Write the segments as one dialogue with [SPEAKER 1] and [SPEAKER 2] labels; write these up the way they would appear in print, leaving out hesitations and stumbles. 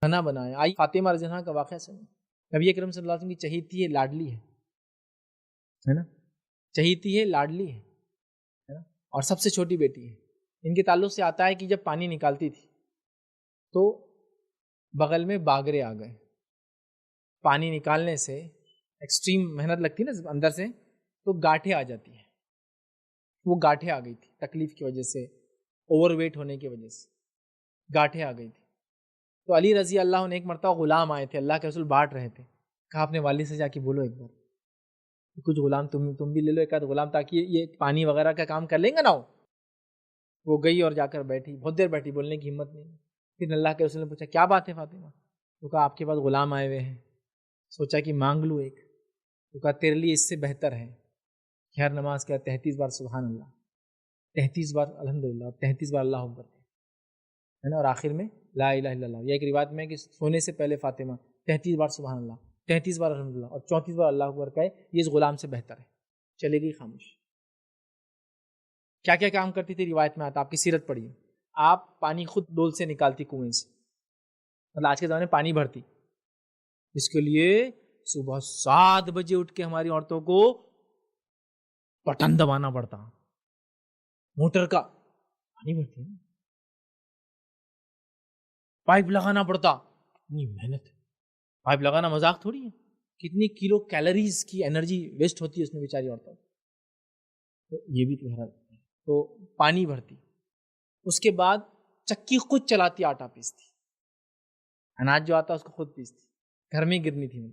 [SPEAKER 1] کھانا بنایا. آئی فاطمہ رضی اللہ عنہا کا واقعہ سنیں. نبی اکرم صلی اللہ علیہ وسلم کی چہیتی ہے، لاڈلی ہے نا، چہیتی ہے، لاڈلی ہے نا، اور سب سے چھوٹی بیٹی ہے. ان کے تعلق سے آتا ہے کہ جب پانی نکالتی تھی تو بغل میں باگرے آ گئے. پانی نکالنے سے ایکسٹریم محنت لگتی نا اندر سے، تو گاٹھیں آ جاتی ہیں. وہ گاٹھیں آ گئی تھی تکلیف کی وجہ سے، اوور ویٹ ہونے کی وجہ سے گاٹھیں آ گئی تھی. تو علی رضی اللہ عنہ ایک مرتبہ غلام آئے تھے، اللہ کے رسول بانٹ رہے تھے. کہا اپنے والد سے جا کے بولو ایک بار کچھ غلام تم بھی لے لو ایک آدھ غلام، تاکہ یہ پانی وغیرہ کا کام کر لیں گے نا. وہ گئی اور جا کر بیٹھی، بہت دیر بیٹھی، بولنے کی ہمت نہیں. پھر اللہ کے رسول نے پوچھا کیا بات ہے فاطمہ؟ تو کہا آپ کے پاس غلام آئے ہوئے ہیں، سوچا کہ مانگ لوں ایک. تو کہا تیرے لیے اس سے بہتر ہے کہ ہر نماز کے 33 بار سبحان اللہ، 33 بار الحمدللہ اور 33 بار اللہ اکبر ہے نا، اور آخر میں لا الہ الا اللہ. یہ ایک روایت میں ہے کہ سونے سے پہلے فاطمہ 33 بار سبحان اللہ، 33 بار الحمدللہ اور 34 بار اللہ اکبر کہے. یہ اس غلام سے بہتر ہے. چلے گئی خاموش. کیا کیا کام کرتی تھی روایت میں آتا، آپ کی سیرت پڑھیے. آپ پانی خود ڈول سے نکالتی کنویں سے، مطلب آج کے زمانے میں پانی بھرتی. اس کے لیے صبح 7 بجے اٹھ کے ہماری عورتوں کو بٹن دبانا پڑتا، موٹر کا پانی بھرتی ہے، پائپ لگانا پڑتا. اتنی محنت، پائپ لگانا مذاق تھوڑی ہے. کتنی کلو کیلوریز کی انرجی ویسٹ ہوتی ہے اس میں بیچاری عورتوں. تو یہ بھی تو ہے. تو پانی بھرتی، اس کے بعد چکی خود چلاتی، آٹا پیستی، اناج جو آتا اس کو خود پیستی، گھر میں گرنی تھی.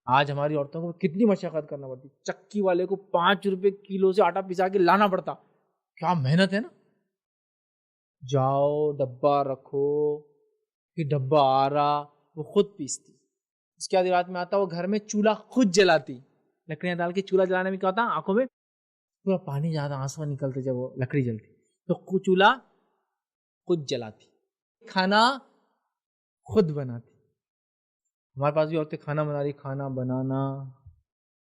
[SPEAKER 1] آج ہماری عورتوں کو کتنی مشقت کرنا پڑتی. چکی والے کو 5 روپے کلو سے آٹا پسا کے لانا پڑتا. کیا محنت ہے نا. جاؤ ڈبہ رکھو، پھر ڈبہ آ رہا، وہ خود پیستی. اس کے بعد روایت میں آتا وہ گھر میں چولہا خود جلاتی. لکڑیاں ڈال کے چولہا جلانے میں کیا ہوتا، آنکھوں میں پورا پانی جاتا، آنسو نکلتے جب وہ لکڑی جلتی. تو چولہا خود جلاتی، کھانا خود بناتی. ہمارے پاس بھی عورتیں کھانا بنا رہی. کھانا بنانا،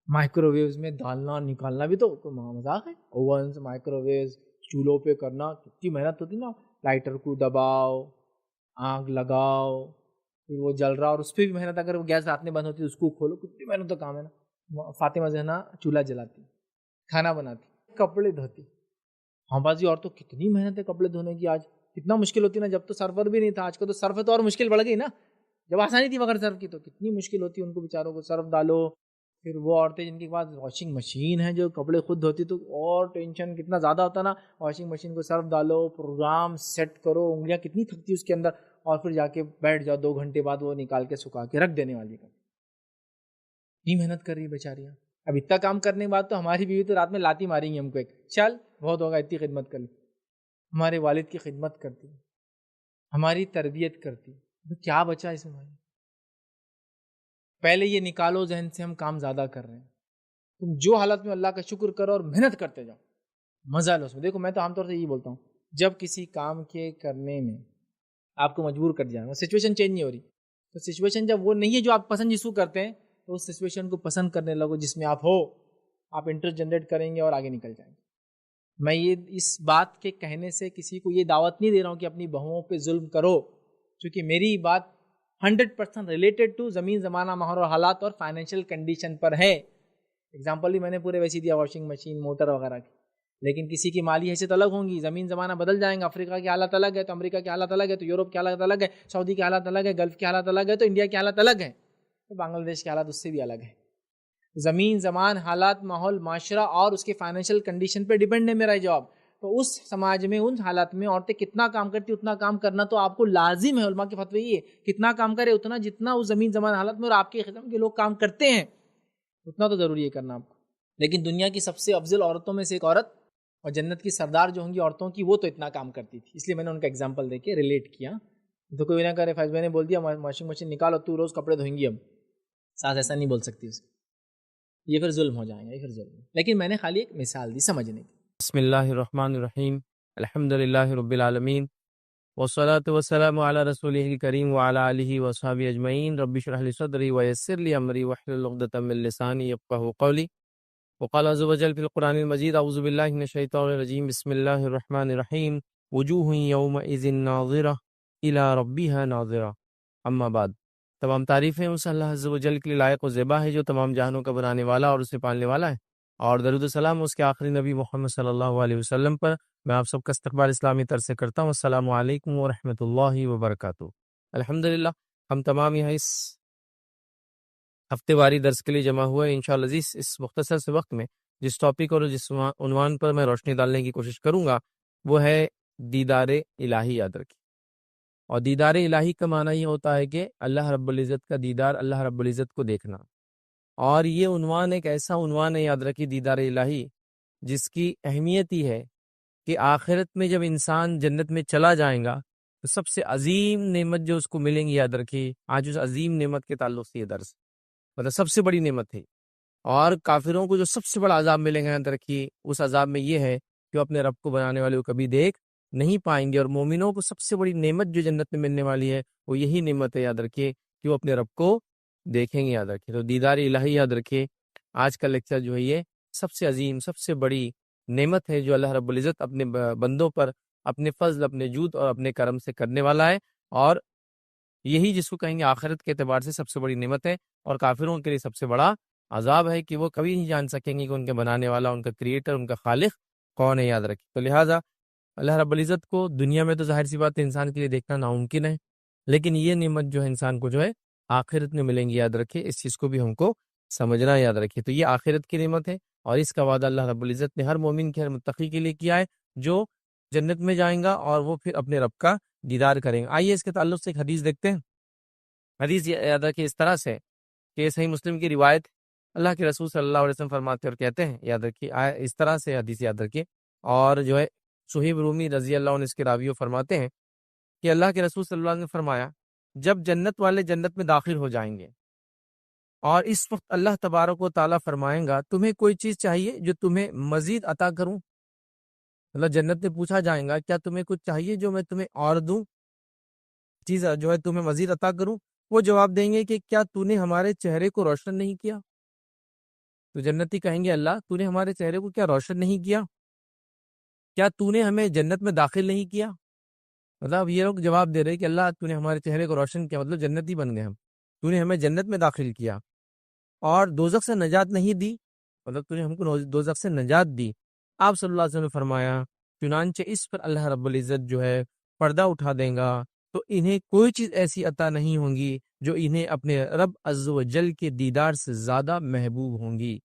[SPEAKER 1] مائکرو ویوز میں ڈالنا نکالنا بھی تو مذاق ہے. اوونز، مائکرو ویوز، چولہوں پہ کرنا کتنی محنت ہوتی نا. لائٹر کو دباؤ، آگ لگاؤ، پھر وہ جل رہا، اور اس پہ بھی محنت. اگر وہ گیس رات میں بند ہوتی ہے اس کو کھولو، کتنی محنت کا کام ہے نا. فاطمہ زہرا چولہا جلاتی، کھانا بناتی، کپڑے دھوتی. ہمارے پاس بھی عورتوں کتنی محنت ہے کپڑے دھونے کی. آج کتنا مشکل ہوتی نا، جب تو سرفر بھی نہیں تھا. آج کل تو سرف ہے تو اور مشکل بڑھ گئی نا. جب آسانی تھی مگر سرف کی تو کتنی مشکل ہوتی ان کو بیچاروں کو. سرف ڈالو، پھر وہ عورتیں جن کے پاس واشنگ مشین ہے جو کپڑے خود دھوتی، تو اور ٹینشن کتنا زیادہ ہوتا نا. واشنگ مشین کو سرف ڈالو، پروگرام سیٹ کرو، انگلیاں کتنی تھکتی اس کے اندر، اور پھر جا کے بیٹھ جاؤ 2 گھنٹے بعد وہ نکال کے سکھا کے رکھ دینے والی کا. اتنی محنت کر رہی ہے بیچاریاں. اب اتنا کام کرنے کے بعد تو ہماری بیوی تو رات میں لاتی ماریں گی ہم کو، ایک چل بہت ہوگا اتنی خدمت کر لی. ہمارے والد کی خدمت کرتی، ہماری تربیت کرتی، تو کیا بچا اس میں بھائی. پہلے یہ نکالو ذہن سے ہم کام زیادہ کر رہے ہیں. تم جو حالت میں اللہ کا شکر کرو اور محنت کرتے جاؤ، مزہ لو اس میں. دیکھو میں تو عام طور سے یہی بولتا ہوں، جب کسی کام کے کرنے میں آپ کو مجبور کر دیا، سچویشن چینج نہیں ہو رہی، تو سچویشن جب وہ نہیں ہے جو آپ پسند جس کو کرتے ہیں، تو اس سچویشن کو پسند کرنے لگو جس میں آپ ہو. آپ انٹرسٹ جنریٹ کریں گے اور آگے نکل جائیں گے. میں یہ اس بات کے کہنے سے کسی کو یہ دعوت نہیں دے رہا ہوں کہ اپنی بہوؤں پہ ظلم کرو، کیونکہ میری بات 100% ریلیٹڈ ٹو زمین زمانہ ماحول اور حالات اور فائنینشیل کنڈیشن پر ہے. اگزامپل بھی میں نے پورے ویسے دیا، واشنگ مشین، موٹر وغیرہ کی. لیکن کسی کی مالی حیثیت الگ ہوں گی، زمین زمانہ بدل جائیں گا. افریقہ کی حالت الگ ہے تو امریکہ کی حالت الگ ہے، تو یورپ کی حالت الگ ہے، سعودی کی حالت الگ ہے، گلف کی حالت الگ ہے، تو انڈیا کی حالت الگ ہے، تو بنگلہ دیش کی حالت اس سے بھی الگ ہے. زمین زمان حالات ماحول معاشرہ اور اس کے فائنینشیل کنڈیشن پہ ڈیپینڈ ہے میرا جواب. تو اس سماج میں ان حالات میں عورتیں کتنا کام کرتی اتنا کام کرنا تو آپ کو لازم ہے. علماء کے فتوی یہ ہے، کتنا کام کرے اتنا جتنا اس زمین زمان حالت میں اور آپ کے قسم کے لوگ کام کرتے ہیں اتنا تو ضروری ہے کرنا آپ کو. لیکن دنیا کی سب سے افضل عورتوں میں سے ایک عورت اور جنت کی سردار جو ہوں گی عورتوں کی، وہ تو اتنا کام کرتی تھی. اس لیے میں نے ان کا ایگزامپل دے کے ریلیٹ کیا. تو کوئی نہ کرے فیض میں نے بول دیا واشنگ مشین نکالو تو روز کپڑے دھوئیں گی، اب ساتھ ایسا نہیں بول سکتی اس کو، یہ پھر ظلم ہو جائیں گا، یہ پھر ظلم. لیکن میں نے خالی ایک مثال دی سمجھنے کی.
[SPEAKER 2] بسم اللہ الرحمن الرحیم، الحمد للہ رب العالمین، والصلاة والسلام علی رسولہ الکریم وعلی آلہ وصحبہ اجمعین. رب اشرح لی صدری ویسر لی امری واحلل عقدۃ من لسانی یفقہوا قولی. وقال عز وجل فی القرآن المجید اعوذ باللہ من الشیطان الرجیم بسم اللہ الرحمن الرحیم. وجوہ یومئذ ناظرہ الی ربها ناظرہ. اما بعد، تمام تعریفیں اس اللہ عز و جل کے لیے لائق و زیبا ہے جو تمام جہانوں کا بنانے والا اور اسے پالنے والا ہے، اور درود و سلام اس کے آخری نبی محمد صلی اللہ علیہ وسلم پر۔ میں آپ سب کا استقبال اسلامی طرز سے کرتا ہوں۔ السلام علیکم ورحمۃ اللہ وبرکاتہ۔ الحمدللہ ہم تمام یہاں اس ہفتے واری درس کے لیے جمع ہوئے انشاءاللہ عزیز۔ اس مختصر سے وقت میں جس ٹاپک اور جس عنوان پر میں روشنی ڈالنے کی کوشش کروں گا وہ ہے دیدار الہی یاد رکھیں۔ اور دیدار الہی کا معنی یہ ہوتا ہے کہ اللہ رب العزت کا دیدار، اللہ رب العزت کو دیکھنا۔ اور یہ عنوان ایک ایسا عنوان ہے یاد رکھیے دیدار الہی، جس کی اہمیت ہی ہے کہ آخرت میں جب انسان جنت میں چلا جائے گا تو سب سے عظیم نعمت جو اس کو ملیں گی یاد رکھیے، آج اس عظیم نعمت کے تعلق سے یہ درس مطلب سب سے بڑی نعمت ہے۔ اور کافروں کو جو سب سے بڑا عذاب ملے گا یاد رکھیے، اس عذاب میں یہ ہے کہ وہ اپنے رب کو بنانے والے کو کبھی دیکھ نہیں پائیں گے۔ اور مومنوں کو سب سے بڑی نعمت جو جنت میں ملنے والی ہے وہ یہی نعمت ہے یاد رکھیے کہ وہ اپنے رب کو دیکھیں گے یاد رکھیے۔ تو دیدار الہی یاد رکھیے، آج کا لیکچر جو ہے یہ سب سے عظیم، سب سے بڑی نعمت ہے جو اللہ رب العزت اپنے بندوں پر اپنے فضل، اپنے جود اور اپنے کرم سے کرنے والا ہے، اور یہی جس کو کہیں گے آخرت کے اعتبار سے سب سے بڑی نعمت ہے، اور کافروں کے لیے سب سے بڑا عذاب ہے کہ وہ کبھی نہیں جان سکیں گے کہ ان کے بنانے والا، ان کا کریٹر، ان کا خالق کون ہے یاد رکھیں۔ تو لہٰذا اللہ رب العزت کو دنیا میں تو ظاہر سی بات ہے انسان کے لیے دیکھنا ناممکن ہے، لیکن یہ نعمت جو ہے انسان کو جو ہے آخرت میں ملیں گی یاد رکھے، اس چیز کو بھی ہم کو سمجھنا یاد رکھے۔ تو یہ آخرت کی نعمت ہے، اور اس کا وعدہ اللہ رب العزت نے ہر مومن کے، ہر متقی کے لیے کیا ہے جو جنت میں جائیں گا اور وہ پھر اپنے رب کا دیدار کریں گے۔ آئیے اس کے تعلق سے ایک حدیث دیکھتے ہیں۔ حدیث یاد رکھے اس طرح سے کہ صحیح مسلم کی روایت، اللہ کے رسول صلی اللہ علیہ وسلم فرماتے اور کہتے ہیں، یاد رکھیے اس طرح سے حدیث یاد رکھیے، اور جو ہے صہیب رومی رضی اللہ عنہ اس کے راویوں فرماتے ہیں کہ اللہ کے رسول صلی اللہ علیہ وسلم نے فرمایا، جب جنت والے جنت میں داخل ہو جائیں گے اور اس وقت اللہ تبارک و تعالیٰ فرمائیں گا تمہیں کوئی چیز چاہیے جو تمہیں مزید عطا کروں؟ مطلب جنت میں پوچھا جائے گا کیا تمہیں کچھ چاہیے جو میں تمہیں اور دوں، چیز جو ہے تمہیں مزید عطا کروں؟ وہ جواب دیں گے کہ کیا تو نے ہمارے چہرے کو روشن نہیں کیا؟ تو جنتی کہیں گے اللہ تو نے ہمارے چہرے کو کیا روشن نہیں کیا؟ کیا تو نے ہمیں جنت میں داخل نہیں کیا؟ مطلب یہ لوگ جواب دے رہے کہ اللہ تو نے ہمارے چہرے کو روشن کیا، مطلب جنتی بن گئے ہم، تو نے ہمیں جنت میں داخل کیا اور دوزخ سے نجات نہیں دی، مطلب تو نے ہم کو دوزخ سے نجات دی۔ آپ صلی اللہ علیہ وسلم نے فرمایا چنانچہ اس پر اللہ رب العزت جو ہے پردہ اٹھا دیں گا تو انہیں کوئی چیز ایسی عطا نہیں ہوں گی جو انہیں اپنے رب عز و جل کے دیدار سے زیادہ محبوب ہوں گی۔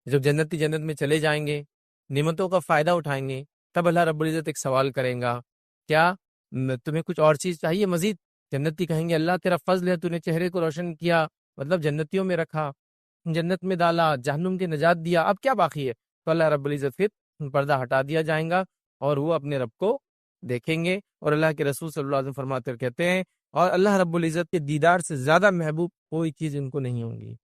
[SPEAKER 2] جب جنتی جنت میں چلے جائیں گے، نعمتوں کا فائدہ اٹھائیں گے، تب اللہ رب العزت ایک سوال کریں گا، کیا تمہیں کچھ اور چیز چاہیے مزید؟ جنتی کہیں گے اللہ تیرا فضل ہے، تو نے چہرے کو روشن کیا، مطلب جنتیوں میں رکھا، جنت میں ڈالا، جہنم کے نجات دیا، اب کیا باقی ہے؟ تو اللہ رب العزت پھر پردہ ہٹا دیا جائیں گا اور وہ اپنے رب کو دیکھیں گے، اور اللہ کے رسول صلی اللہ علیہ وسلم فرماتے کہتے ہیں اور اللہ رب العزت کے دیدار سے زیادہ محبوب کوئی چیز ان کو نہیں ہوں گی،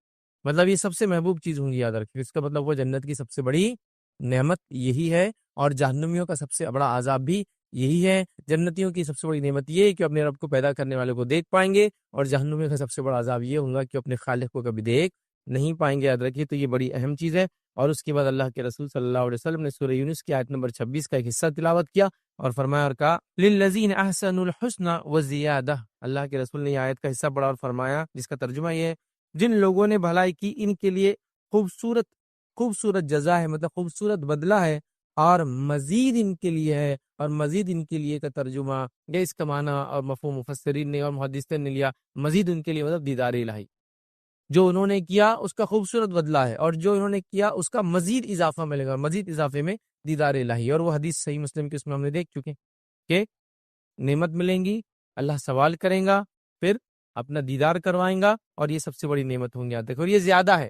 [SPEAKER 2] مطلب یہ سب سے محبوب چیز ہوں گی یاد رکھیں۔ اس کا مطلب وہ جنت کی سب سے بڑی نعمت یہی ہے، اور جہنمیوں کا سب سے بڑا عذاب بھی یہی ہے۔ جنتیوں کی سب سے بڑی نعمت یہ ہے کہ اپنے رب کو پیدا کرنے والے کو دیکھ پائیں گے، اور جہنمیوں کا سب سے بڑا عذاب یہ ہوگا کہ اپنے خالق کو کبھی دیکھ نہیں پائیں گے، یاد رکھیے۔ تو یہ بڑی اہم چیز ہے۔ اور اس کے بعد اللہ کے رسول صلی اللہ علیہ وسلم نے سورہ یونس کی آیت نمبر 26 کا ایک حصہ تلاوت کیا اور فرمایا اور کہا للذین احسنوا الحسنى وزیادہ۔ اللہ کے رسول نے یہ آیت کا حصہ پڑھا اور فرمایا، جس کا ترجمہ یہ ہے جن لوگوں نے بھلائی کی ان کے لیے خوبصورت جزا ہے، مطلب خوبصورت بدلہ ہے، اور مزید ان کے لیے ہے، اور مزید ان کے لیے کا ترجمہ یا اس کا معنی اور مفہوم مفسرین نے اور محدثین نے لیا، مزید ان کے لیے مطلب دیدار الہی، جو انہوں نے کیا اس کا خوبصورت بدلہ ہے، اور جو انہوں نے کیا اس کا مزید اضافہ ملے گا، مزید اضافے میں دیدار الہی۔ اور وہ حدیث صحیح مسلم کی اس میں ہم نے دیکھ چکے کہ نعمت ملیں گی، اللہ سوال کریں گا، پھر اپنا دیدار کروائیں گا، اور یہ سب سے بڑی نعمت ہوں گی۔ دیکھو اور یہ زیادہ ہے،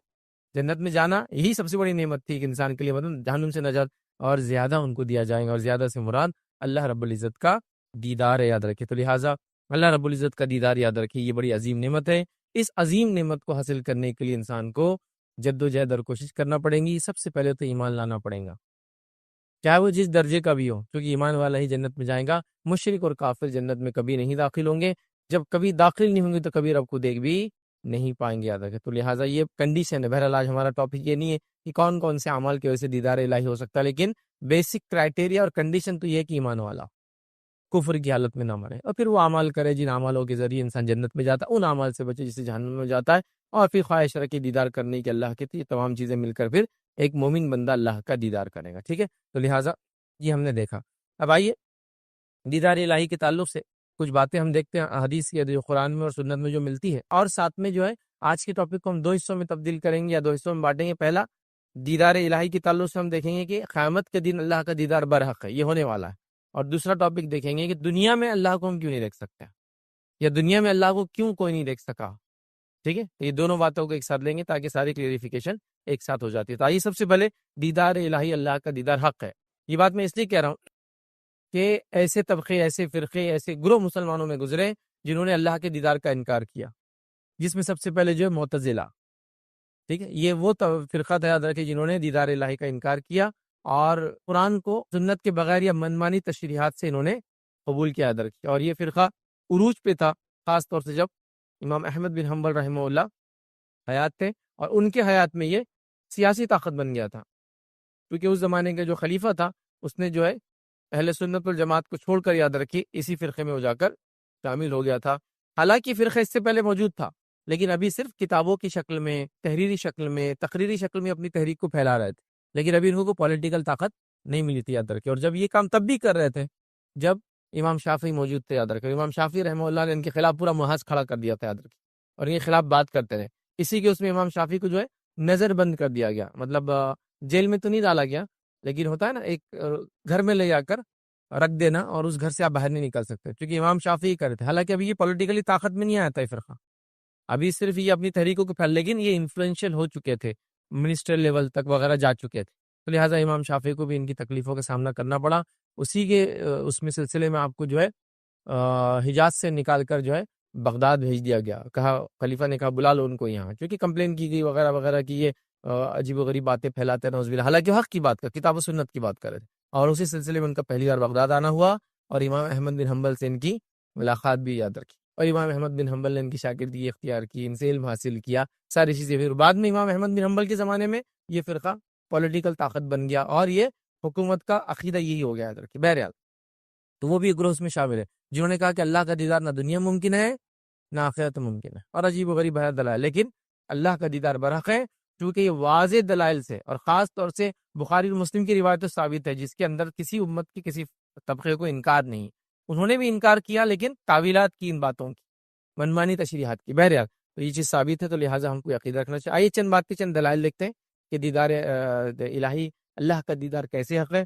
[SPEAKER 2] جنت میں جانا یہی سب سے بڑی نعمت تھی کہ انسان کے لیے، مطلب جہنم سے نجات، اور زیادہ ان کو دیا جائے گا، اور زیادہ سے مراد اللہ رب العزت کا دیدار ہے، یاد رکھے۔ تو لہٰذا اللہ رب العزت کا دیدار یاد رکھیے، یہ بڑی عظیم نعمت ہے۔ اس عظیم نعمت کو حاصل کرنے کے لیے انسان کو جد و جہد اور کوشش کرنا پڑیں گی۔ سب سے پہلے تو ایمان لانا پڑے گا، چاہے وہ جس درجے کا بھی ہو، کیونکہ ایمان والا ہی جنت میں جائے گا۔ مشرک اور کافر جنت میں کبھی نہیں داخل ہوں گے، جب کبھی داخل نہیں ہوں گے تو کبھی رب کو دیکھ بھی نہیں پائیں گے، یاد رکھیں۔ تو لہٰذا یہ کنڈیشن ہے۔ بہرحال آج ہمارا ٹاپک یہ نہیں ہے کہ کون کون سے اعمال کی وجہ سے دیدار الہی ہو سکتا ہے، لیکن بیسک کرائٹیریا اور کنڈیشن تو یہ ہے کہ ایمان والا، کفر کی حالت میں نہ مرے، اور پھر وہ اعمال کرے جن اعمالوں کے ذریعے انسان جنت میں جاتا ہے، ان اعمال سے بچے جس سے جہنم میں جاتا ہے، اور پھر خواہش رکھے دیدار کرنے کی اللہ کے، یہ تمام چیزیں مل کر پھر ایک مومن بندہ اللہ کا دیدار کرے گا. ٹھیک ہے، تو لہٰذا یہ ہم نے دیکھا. اب آئیے دیدار الہی کے تعلق سے کچھ باتیں ہم دیکھتے ہیں حدیث کی جو قرآن میں اور سنت میں جو ملتی ہے، اور ساتھ میں جو ہے آج کے ٹاپک کو ہم 2 حصوں میں تبدیل کریں گے یا 2 حصوں میں بانٹیں گے. پہلا دیدار الہی کے تعلق سے ہم دیکھیں گے کہ قیامت کے دن اللہ کا دیدار برحق ہے، یہ ہونے والا ہے. اور دوسرا ٹاپک دیکھیں گے کہ دنیا میں اللہ کو ہم کیوں نہیں دیکھ سکتے، یا دنیا میں اللہ کو کیوں کوئی نہیں دیکھ سکا. ٹھیک ہے، یہ دونوں باتوں کو ایک ساتھ لیں گے تاکہ ساری کلیریفیکیشن ایک ساتھ ہو جاتی ہے. تو آئیے سب سے پہلے دیدار الہی، اللہ کا دیدار حق ہے. یہ بات میں اس لیے کہہ رہا ہوں کہ ایسے طبقے، ایسے فرقے، ایسے گروہ مسلمانوں میں گزرے جنہوں نے اللہ کے دیدار کا انکار کیا، جس میں سب سے پہلے جو ہے معتزلہ. ٹھیک ہے، یہ وہ فرقہ تھا یاد رکھے جنہوں نے دیدار الہی کا انکار کیا اور قرآن کو سنت کے بغیر یا منمانی تشریحات سے انہوں نے قبول کیا یاد رکھے. اور یہ فرقہ عروج پہ تھا خاص طور سے جب امام احمد بن حنبل رحمہ اللہ حیات تھے، اور ان کے حیات میں یہ سیاسی طاقت بن گیا تھا، کیونکہ اس زمانے کا جو خلیفہ تھا اس نے جو ہے اہل سنت والجماعت کو چھوڑ کر یاد رکھی اسی فرقے میں وہ جا کر شامل ہو گیا تھا. حالانکہ فرقہ اس سے پہلے موجود تھا، لیکن ابھی صرف کتابوں کی شکل میں، تحریری شکل میں، تقریری شکل میں اپنی تحریک کو پھیلا رہے تھے، لیکن ابھی ان کو پولیٹیکل طاقت نہیں ملی تھی یاد رکھے. اور جب یہ کام تب بھی کر رہے تھے جب امام شافعی موجود تھے یاد رکھے. امام شافعی رحمہ اللہ نے ان کے خلاف پورا محاذ کھڑا کر دیا تھا یاد رکھے، اور ان کے خلاف بات کرتے رہے. اسی کے اس میں امام شافعی کو جو ہے نظر بند کر دیا گیا، مطلب جیل میں تو نہیں ڈالا گیا، لیکن ہوتا ہے نا ایک گھر میں لے جا کر رکھ دینا، اور اس گھر سے آپ باہر نہیں نکل سکتے، کیونکہ امام شافعی کرتے. حالانکہ ابھی یہ پولیٹیکلی طاقت میں نہیں آیا تھا یہ فرقہ، ابھی صرف یہ اپنی تحریکوں کو پھیل، لیکن یہ انفلوئنشل ہو چکے تھے، منسٹر لیول تک وغیرہ جا چکے تھے. تو لہٰذا امام شافعی کو بھی ان کی تکلیفوں کا سامنا کرنا پڑا. اسی کے اس میں سلسلے میں آپ کو جو ہے حجاز سے نکال کر جو ہے بغداد بھیج دیا گیا. کہا خلیفہ نے کہا بلا لو ان کو یہاں، کیونکہ کمپلین کی گئی وغیرہ وغیرہ کی یہ عجیب و غریب باتیں پھیلاتے ہیں نعوذ باللہ، حالانکہ حق کی بات کر، کتاب و سنت کی بات کر رہے تھے. اور اسی سلسلے میں ان کا پہلی بار بغداد آنا ہوا، اور امام احمد بن حنبل سے ان کی ملاقات بھی یاد رکھی، اور امام احمد بن حنبل نے ان کی شاگردی اختیار کی، ان سے علم حاصل کیا، ساری چیزیں. پھر بعد میں امام احمد بن حنبل کے زمانے میں یہ فرقہ پولیٹیکل طاقت بن گیا، اور یہ حکومت کا عقیدہ یہی ہو گیا یاد رکھیے. بہرحال تو وہ بھی ایک گروہ اس میں شامل ہے جنہوں نے کہا کہ اللہ کا دیدار نہ دنیا ممکن ہے نہ آخرت ممکن ہے، اور عجیب و غریب ہے دلائل، لیکن اللہ کا دیدار برحق ہے، کیونکہ یہ واضح دلائل سے، اور خاص طور سے بخاری اور مسلم کی روایت ثابت ہے جس کے اندر کسی امت کی کسی طبقے کو انکار نہیں. انہوں نے بھی انکار کیا، لیکن تعویلات کی ان باتوں کی، منمانی تشریحات کی. بہرحال تو یہ چیز ثابت ہے، تو لہٰذا ہم کو عقیدہ رکھنا چاہیے. آئیے چند بات کے چند دلائل لکھتے ہیں کہ دیدار الہی، اللہ کا دیدار کیسے حق ہے.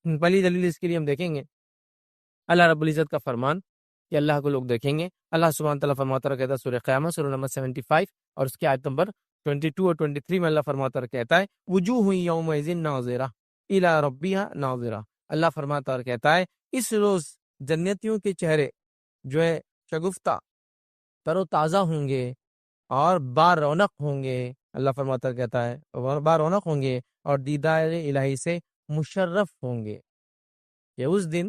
[SPEAKER 2] پہلی دلیل اس کے لیے ہم دیکھیں گے اللہ رب العزت کا فرمان کہ اللہ کو لوگ دیکھیں گے. اللہ سبحانہ تعالیٰ فرماتا رہا کہتا ہے سورہ قیامت سورہ نمبر 75 اور اس کی آیت نمبر 22 اور 23 میں اللہ فرماتا رہا کہتا ہے وجوہ یومئذ ناظرہ الی ربہا ناظرہ. اللہ فرماتا رہا کہتا ہے اس روز جنتیوں کے چہرے جو ہے شگفتہ، تر و تازہ ہوں گے اور با رونق ہوں گے. اللہ فرماتا رہا کہتا ہے با رونق ہوں گے اور دیدار الہی سے مشرف ہوں گے. کہ اس دن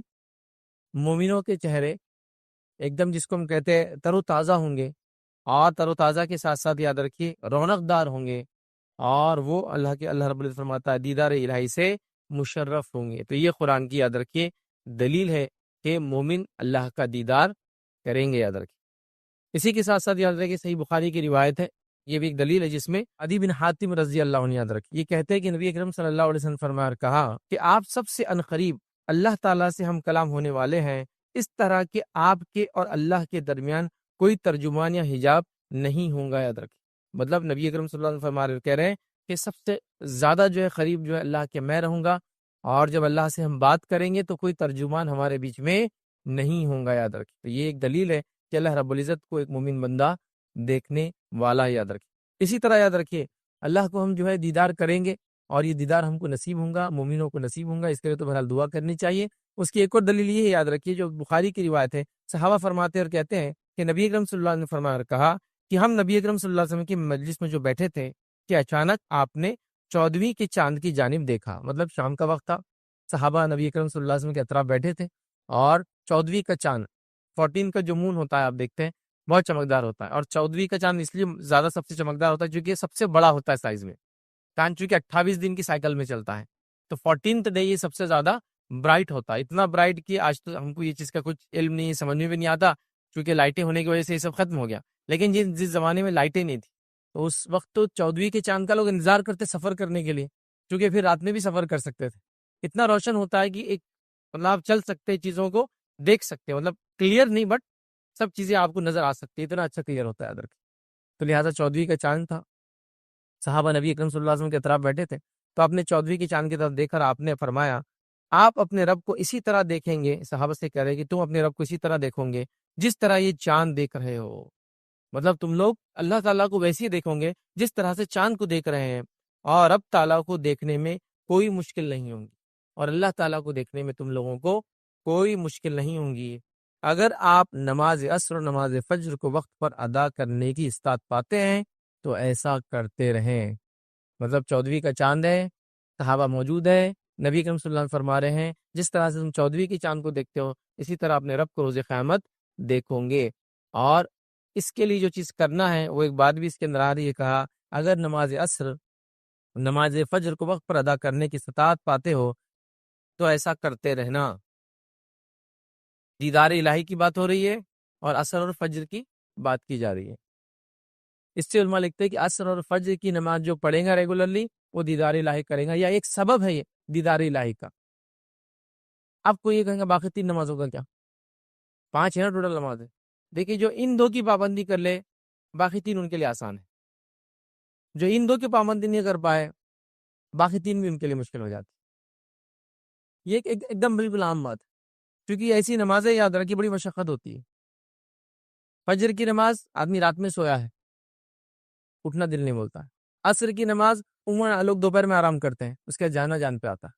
[SPEAKER 2] مومنوں کے چہرے ایک دم جس کو ہم کہتے ہیں تر و تازہ ہوں گے، اور تر و تازہ کے ساتھ ساتھ یاد رکھیے رونق دار ہوں گے، اور وہ اللہ رب العزت فرماتا ہے دیدار الہی سے مشرف ہوں گے. تو یہ قرآن کی یاد رکھیے دلیل ہے کہ مومن اللہ کا دیدار کریں گے یاد رکھیے. اسی کے ساتھ ساتھ یاد رکھیے صحیح بخاری کی روایت ہے، یہ بھی ایک دلیل ہے جس میں عدی بن حاتم رضی اللہ عنہ یاد رکھیے یہ کہتے ہیں کہ نبی اکرم صلی اللہ علیہ وسلم فرمایا کہا کہ آپ سب سے عنقریب اللہ تعالیٰ سے ہم کلام ہونے والے ہیں، اس طرح کہ آپ کے اور اللہ کے درمیان کوئی ترجمان یا حجاب نہیں ہوں گا یاد رکھیں. مطلب نبی اکرم صلی اللہ علیہ وسلم فرما رہے کہہ رہے ہیں کہ سب سے زیادہ جو ہے قریب جو ہے اللہ کے میں رہوں گا، اور جب اللہ سے ہم بات کریں گے تو کوئی ترجمان ہمارے بیچ میں نہیں ہوں گا یاد رکھیں. تو یہ ایک دلیل ہے کہ اللہ رب العزت کو ایک مومن بندہ دیکھنے والا یاد رکھیں. اسی طرح یاد رکھیے اللہ کو ہم جو ہے دیدار کریں گے، اور یہ دیدار ہم کو نصیب ہوں گا، مومنوں کو نصیب ہوں گا. اس کے لیے تو بہرحال دعا کرنی چاہیے. اس کی ایک اور دلیل یہ یاد رکھیے جو بخاری کی روایت ہے، صحابہ فرماتے اور کہتے ہیں کہ نبی اکرم صلی اللہ علیہ وسلم نے فرمایا کہا کہ ہم نبی اکرم صلی اللہ علیہ وسلم کی مجلس میں جو بیٹھے تھے کہ اچانک آپ نے 14ویں کے چاند کی جانب دیکھا. مطلب شام کا وقت تھا، صحابہ نبی اکرم صلی اللہ علیہ وسلم کے اطراف بیٹھے تھے، اور 14ویں کا چاند، 14 کا جو مون ہوتا ہے آپ دیکھتے ہیں بہت چمکدار ہوتا ہے، اور 14ویں کا چاند اس لیے زیادہ سب سے چمکدار ہوتا ہے کیونکہ یہ سب سے بڑا ہوتا ہے سائز میں. چاند چونکہ 28 دن کی سائیکل میں چلتا ہے، تو 14th ڈے یہ سب سے زیادہ برائٹ ہوتا ہے، اتنا برائٹ کہ آج تو ہم کو یہ چیز کا کچھ علم نہیں، سمجھ میں بھی نہیں آتا، کیونکہ لائٹیں ہونے کی وجہ سے یہ سب ختم ہو گیا۔ لیکن جس زمانے میں لائٹیں نہیں تھی تو اس وقت تو 14ویں کے چاند کا لوگ انتظار کرتے سفر کرنے کے لیے، کیونکہ پھر رات میں بھی سفر کر سکتے تھے۔ اتنا روشن ہوتا ہے کہ ایک مطلب آپ چل سکتے، چیزوں کو دیکھ سکتے، مطلب کلیئر نہیں بٹ سب چیزیں آپ کو نظر آ سکتی، اتنا اچھا کلیئر ہوتا ہے ادھر۔ تو لہٰذا 14ویں کا چاند تھا، صحابہ نبی اکرم صلی اللہ علیہ وسلم کے اطراف بیٹھے تھے، تو آپ نے 14ویں کی چاند کی طرف دیکھ کر آپ نے فرمایا آپ اپنے رب کو اسی طرح دیکھیں گے، صحابہ سے کہہ رہے کہ تم اپنے رب کو اسی طرح دیکھو گے جس طرح یہ چاند دیکھ رہے ہو، مطلب تم لوگ اللہ تعالیٰ کو ویسے ہی دیکھو گے جس طرح سے چاند کو دیکھ رہے ہیں، اور رب تعالیٰ کو دیکھنے میں کوئی مشکل نہیں ہوگی، اور اللہ تعالیٰ کو دیکھنے میں تم لوگوں کو کوئی مشکل نہیں ہوگی اگر آپ نماز عصر اور نماز فجر کو وقت پر ادا کرنے کی استطاعت پاتے ہیں تو ایسا کرتے رہیں۔ مطلب 14ویں کا چاند ہے، صحابہ موجود ہے، نبی کریم صلی اللہ علیہ وسلم فرما رہے ہیں جس طرح سے تم 14ویں کی چاند کو دیکھتے ہو اسی طرح اپنے رب کو روز قیامت دیکھو گے۔ اور اس کے لیے جو چیز کرنا ہے وہ ایک بات بھی اس کے اندر آ رہی ہے، کہا اگر نماز عصر نماز فجر کو وقت پر ادا کرنے کی استطاعت پاتے ہو تو ایسا کرتے رہنا۔ دیدار الہی کی بات ہو رہی ہے اور عصر اور فجر کی بات کی جا رہی ہے۔ اس سے علماء لکھتے ہیں کہ عصر اور فجر کی نماز جو پڑھے گا ریگولرلی وہ دیدار الہی کرے گا، یا ایک سبب ہے یہ دیدار الہی کا۔ آپ کو یہ کہیں گے باقی 3 نمازوں کا کیا؟ 5 ہے نا ٹوٹل نماز ہے۔ دیکھیے جو ان 2 کی پابندی کر لے باقی 3 ان کے لیے آسان ہے، جو ان 2 کی پابندی نہیں کر پائے باقی 3 بھی ان کے لیے مشکل ہو جاتی۔ یہ ایک دم بالکل عام بات ہے، کیونکہ ایسی نمازیں یاد رکھیے بڑی مشقت ہوتی ہے۔ فجر کی نماز آدمی رات میں سویا ہے، اٹھنا دل نہیں بولتا ہے۔ عصر کی نماز عموماً لوگ دوپہر میں آرام کرتے ہیں، اس کا جانا جان پہ آتا ہے،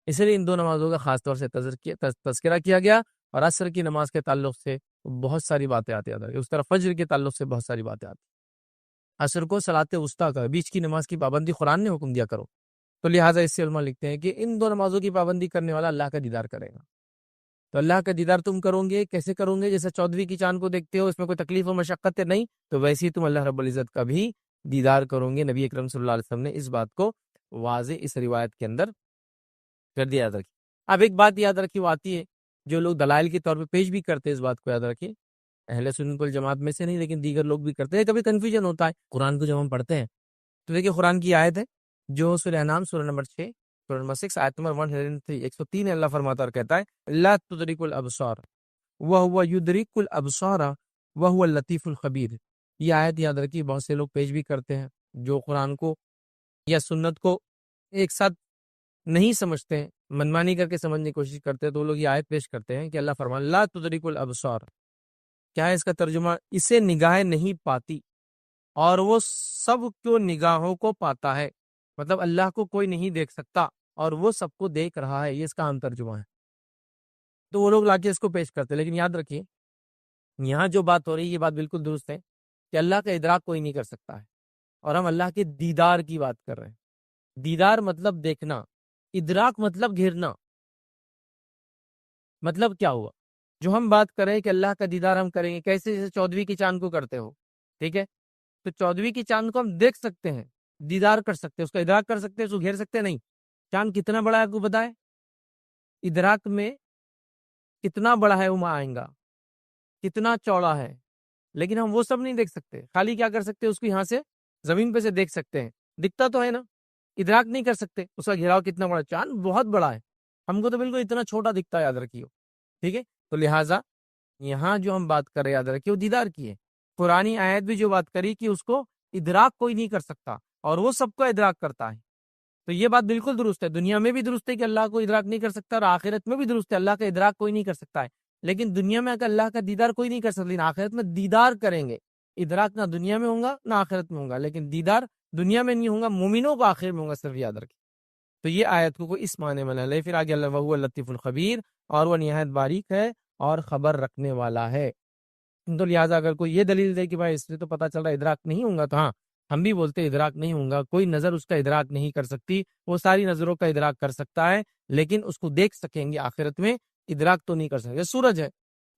[SPEAKER 2] اس لیے ان 2 نمازوں کا خاص طور سے تذکرہ کیا گیا۔ اور عصر کی نماز کے تعلق سے بہت ساری باتیں آتی ہیں، اس طرح فجر کے تعلق سے بہت ساری باتیں آتی ہیں۔ عصر کو صلاۃ وسطیٰ کا بیچ کی نماز کی پابندی قرآن نے حکم دیا کرو، تو لہٰذا اس سے علماء لکھتے ہیں کہ ان 2 نمازوں کی پابندی کرنے والا اللہ کا دیدار کرے گا۔ تو اللہ کا دیدار تم کرو گے، کیسے کرو گے؟ جیسے 14ویں کی چاند کو دیکھتے ہو، اس میں کوئی تکلیف و مشقت نہیں، تو ویسے ہی تم اللہ رب العزت کا بھی دیدار کرو گے۔ نبی اکرم صلی اللہ علیہ وسلم نے اس بات کو واضح اس روایت کے اندر کر دیا، یاد رکھیے۔ اب ایک بات یاد رکھیے وہ آتی ہے جو لوگ دلائل کے طور پہ پیش بھی کرتے ہیں، اس بات کو یاد رکھیے، اہل سنت والجماعت میں سے نہیں لیکن دیگر لوگ بھی کرتے ہیں۔ کبھی کنفیوژن ہوتا ہے قرآن کو جب ہم پڑھتے ہیں تو دیکھیے قرآن کی آیت ہے جو سورہ انعام سورہ نمبر 6 سورہ نمبر 6 آیت نمبر 103 103 اللہ فرماتا اور کہتا ہے لا تدرک الابصار وهو يدرك الابصار وهو اللطیف الخبیر۔ یہ آیت یاد رکھیے بہت سے لوگ پیش بھی کرتے ہیں جو قرآن کو یا سنت کو ایک ساتھ نہیں سمجھتے ہیں، منمانی کر کے سمجھنے کی کوشش کرتے ہیں، تو وہ لوگ یہ آیت پیش کرتے ہیں کہ اللہ فرمان لا تدرک الابصار، کیا ہے اس کا ترجمہ؟ اسے نگاہیں نہیں پاتی اور وہ سب کو نگاہوں کو پاتا ہے، مطلب اللہ کو کوئی نہیں دیکھ سکتا اور وہ سب کو دیکھ رہا ہے، یہ اس کا عام ترجمہ ہے۔ تو وہ لوگ لا کے اس کو پیش کرتے ہیں، لیکن یاد رکھیے یہاں جو بات ہو رہی ہے یہ بات بالکل درست ہے کہ اللہ کا ادراک کوئی نہیں کر سکتا ہے، اور ہم اللہ کے دیدار کی بات کر رہے ہیں۔ دیدار مطلب دیکھنا، ادراک مطلب گھیرنا۔ مطلب کیا ہوا جو ہم بات کر رہے ہیں کہ اللہ کا دیدار ہم کریں گے کیسے؟ جیسے 14ویں کی چاند کو کرتے ہو، ٹھیک ہے، تو 14ویں کی چاند کو ہم دیکھ سکتے ہیں، دیدار کر سکتے ہیں، اس کا ادراک کر سکتے ہیں، اس کو گھیر سکتے ہیں نہیں۔ چاند کتنا بڑا ہے آپ کو بتائے؟ ادراک میں کتنا بڑا ہے وہ آئیں گا، کتنا چوڑا ہے، لیکن ہم وہ سب نہیں دیکھ سکتے، خالی کیا کر سکتے ہیں اس کو یہاں سے زمین پہ سے دیکھ سکتے ہیں، دکھتا تو ہے نا، ادراک نہیں کر سکتے اس کا گھیراؤ کتنا بڑا۔ چاند بہت بڑا ہے، ہم کو تو بالکل اتنا چھوٹا دکھتا ہے، یاد رکھیے، ٹھیک ہے۔ تو لہٰذا یہاں جو ہم بات کر رہے ہیں یاد رکھیے وہ دیدار کی ہے۔ قرآنی آیت بھی جو بات کری کہ اس کو ادراک کوئی نہیں کر سکتا اور وہ سب کو ادراک کرتا ہے، تو یہ بات بالکل درست ہے، دنیا میں بھی درست ہے کہ اللہ کو ادراک نہیں کر سکتا، اور آخرت میں بھی درست ہے اللہ کا ادراک کوئی نہیں کر سکتا ہے۔ لیکن دنیا میں اگر اللہ کا دیدار کوئی نہیں کر سکتا، لیکن آخرت میں دیدار کریں گے۔ ادراک نہ دنیا میں ہوگا نہ آخرت میں ہوگا، لیکن دیدار دنیا میں نہیں ہوگا، مومنوں کو آخر میں ہوگا، صرف یاد رکھیں۔ تو یہ آیت کو اس معنی میں نہ لے، پھر آگے اللہ وہو اللطیف الخبیر، اور وہ نہایت باریک ہے اور خبر رکھنے والا ہے۔ تو لہٰذا اگر کوئی یہ دلیل دے کہ بھائی اس سے تو پتہ چل رہا ہے ادراک نہیں ہوگا، تو ہاں ہم بھی بولتے ہیں ادراک نہیں ہوگا، کوئی نظر اس کا ادراک نہیں کر سکتی، وہ ساری نظروں کا ادراک کر سکتا ہے لیکن اس کو دیکھ سکیں گے آخرت میں، ادراک تو نہیں کر سکتے۔ سورج ہے،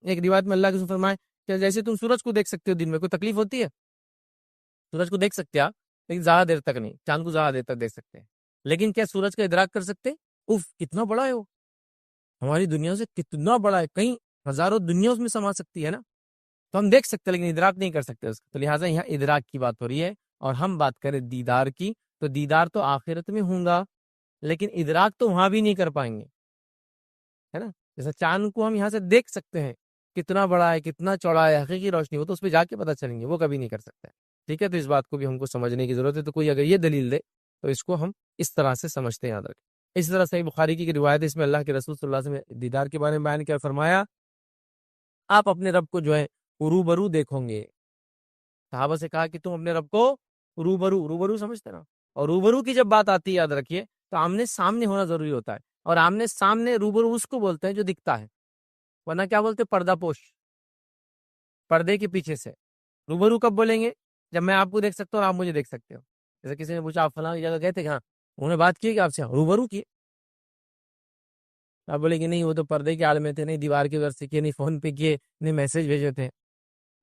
[SPEAKER 2] ایک روایت میں اللہ کے فرمائے کہ جیسے تم سورج کو دیکھ سکتے ہو دن میں، کوئی تکلیف ہوتی ہے؟ سورج کو دیکھ سکتے آپ لیکن زیادہ دیر تک نہیں، چاند کو زیادہ دیر تک دیکھ سکتے ہیں، لیکن کیا سورج کا ادراک کر سکتے؟ اف کتنا بڑا ہے وہ، ہماری دنیا سے کتنا بڑا ہے، کئی ہزاروں دنیا اس میں سما سکتی ہے نا، تو ہم دیکھ سکتے لیکن ادراک نہیں کر سکتے اس کو. تو لہٰذا یہاں ادراک کی بات ہو رہی ہے. اور ہم بات کریں دیدار کی، تو دیدار تو آخرت میں ہوں گا، لیکن ادراک تو وہاں بھی نہیں کر پائیں گے، ہے نا. جیسا چاند کو ہم یہاں سے دیکھ سکتے ہیں کتنا بڑا ہے، کتنا چوڑا ہے، حقیقی روشنی، وہ تو اس پہ جا کے پتہ چلیں گے، وہ کبھی نہیں کر سکتے. ٹھیک ہے، تو اس بات کو بھی ہم کو سمجھنے کی ضرورت ہے. تو کوئی اگر یہ دلیل دے تو اس کو ہم اس طرح سے سمجھتے ہیں، یاد رکھیں. اسی طرح صحیح بخاری کی روایت ہے، اس میں اللہ کے رسول صلی اللہ علیہ وسلم نے دیدار کے بارے میں بیان کیا، فرمایا آپ اپنے رب کو جو ہے روبرو دیکھو گے. صحابہ سے کہا کہ تم اپنے رب کو روبرو سمجھتے نا. اور روبرو کی جب بات آتی ہے، یاد رکھیے، تو آمنے سامنے ہونا ضروری ہوتا ہے. اور آمنے سامنے روبرو اس کو بولتے ہیں جو دکھتا ہے، ورنہ کیا بولتے ہیں؟ پردہ پوش، پردے کے پیچھے سے. روبرو کب بولیں گے؟ جب میں آپ کو دیکھ سکتا ہوں اور آپ مجھے دیکھ سکتے ہو. جیسے کسی نے پوچھا آپ فلاں جگہ گئے تھے کہاں، انہوں نے بات کی کہ آپ سے روبرو کی. آپ بولے کہ نہیں وہ تو پردے کے آڑ میں تھے، نہیں دیوار کے ادھر سے کیے، نہیں فون پہ کیے، نہیں میسج بھیجے تھے.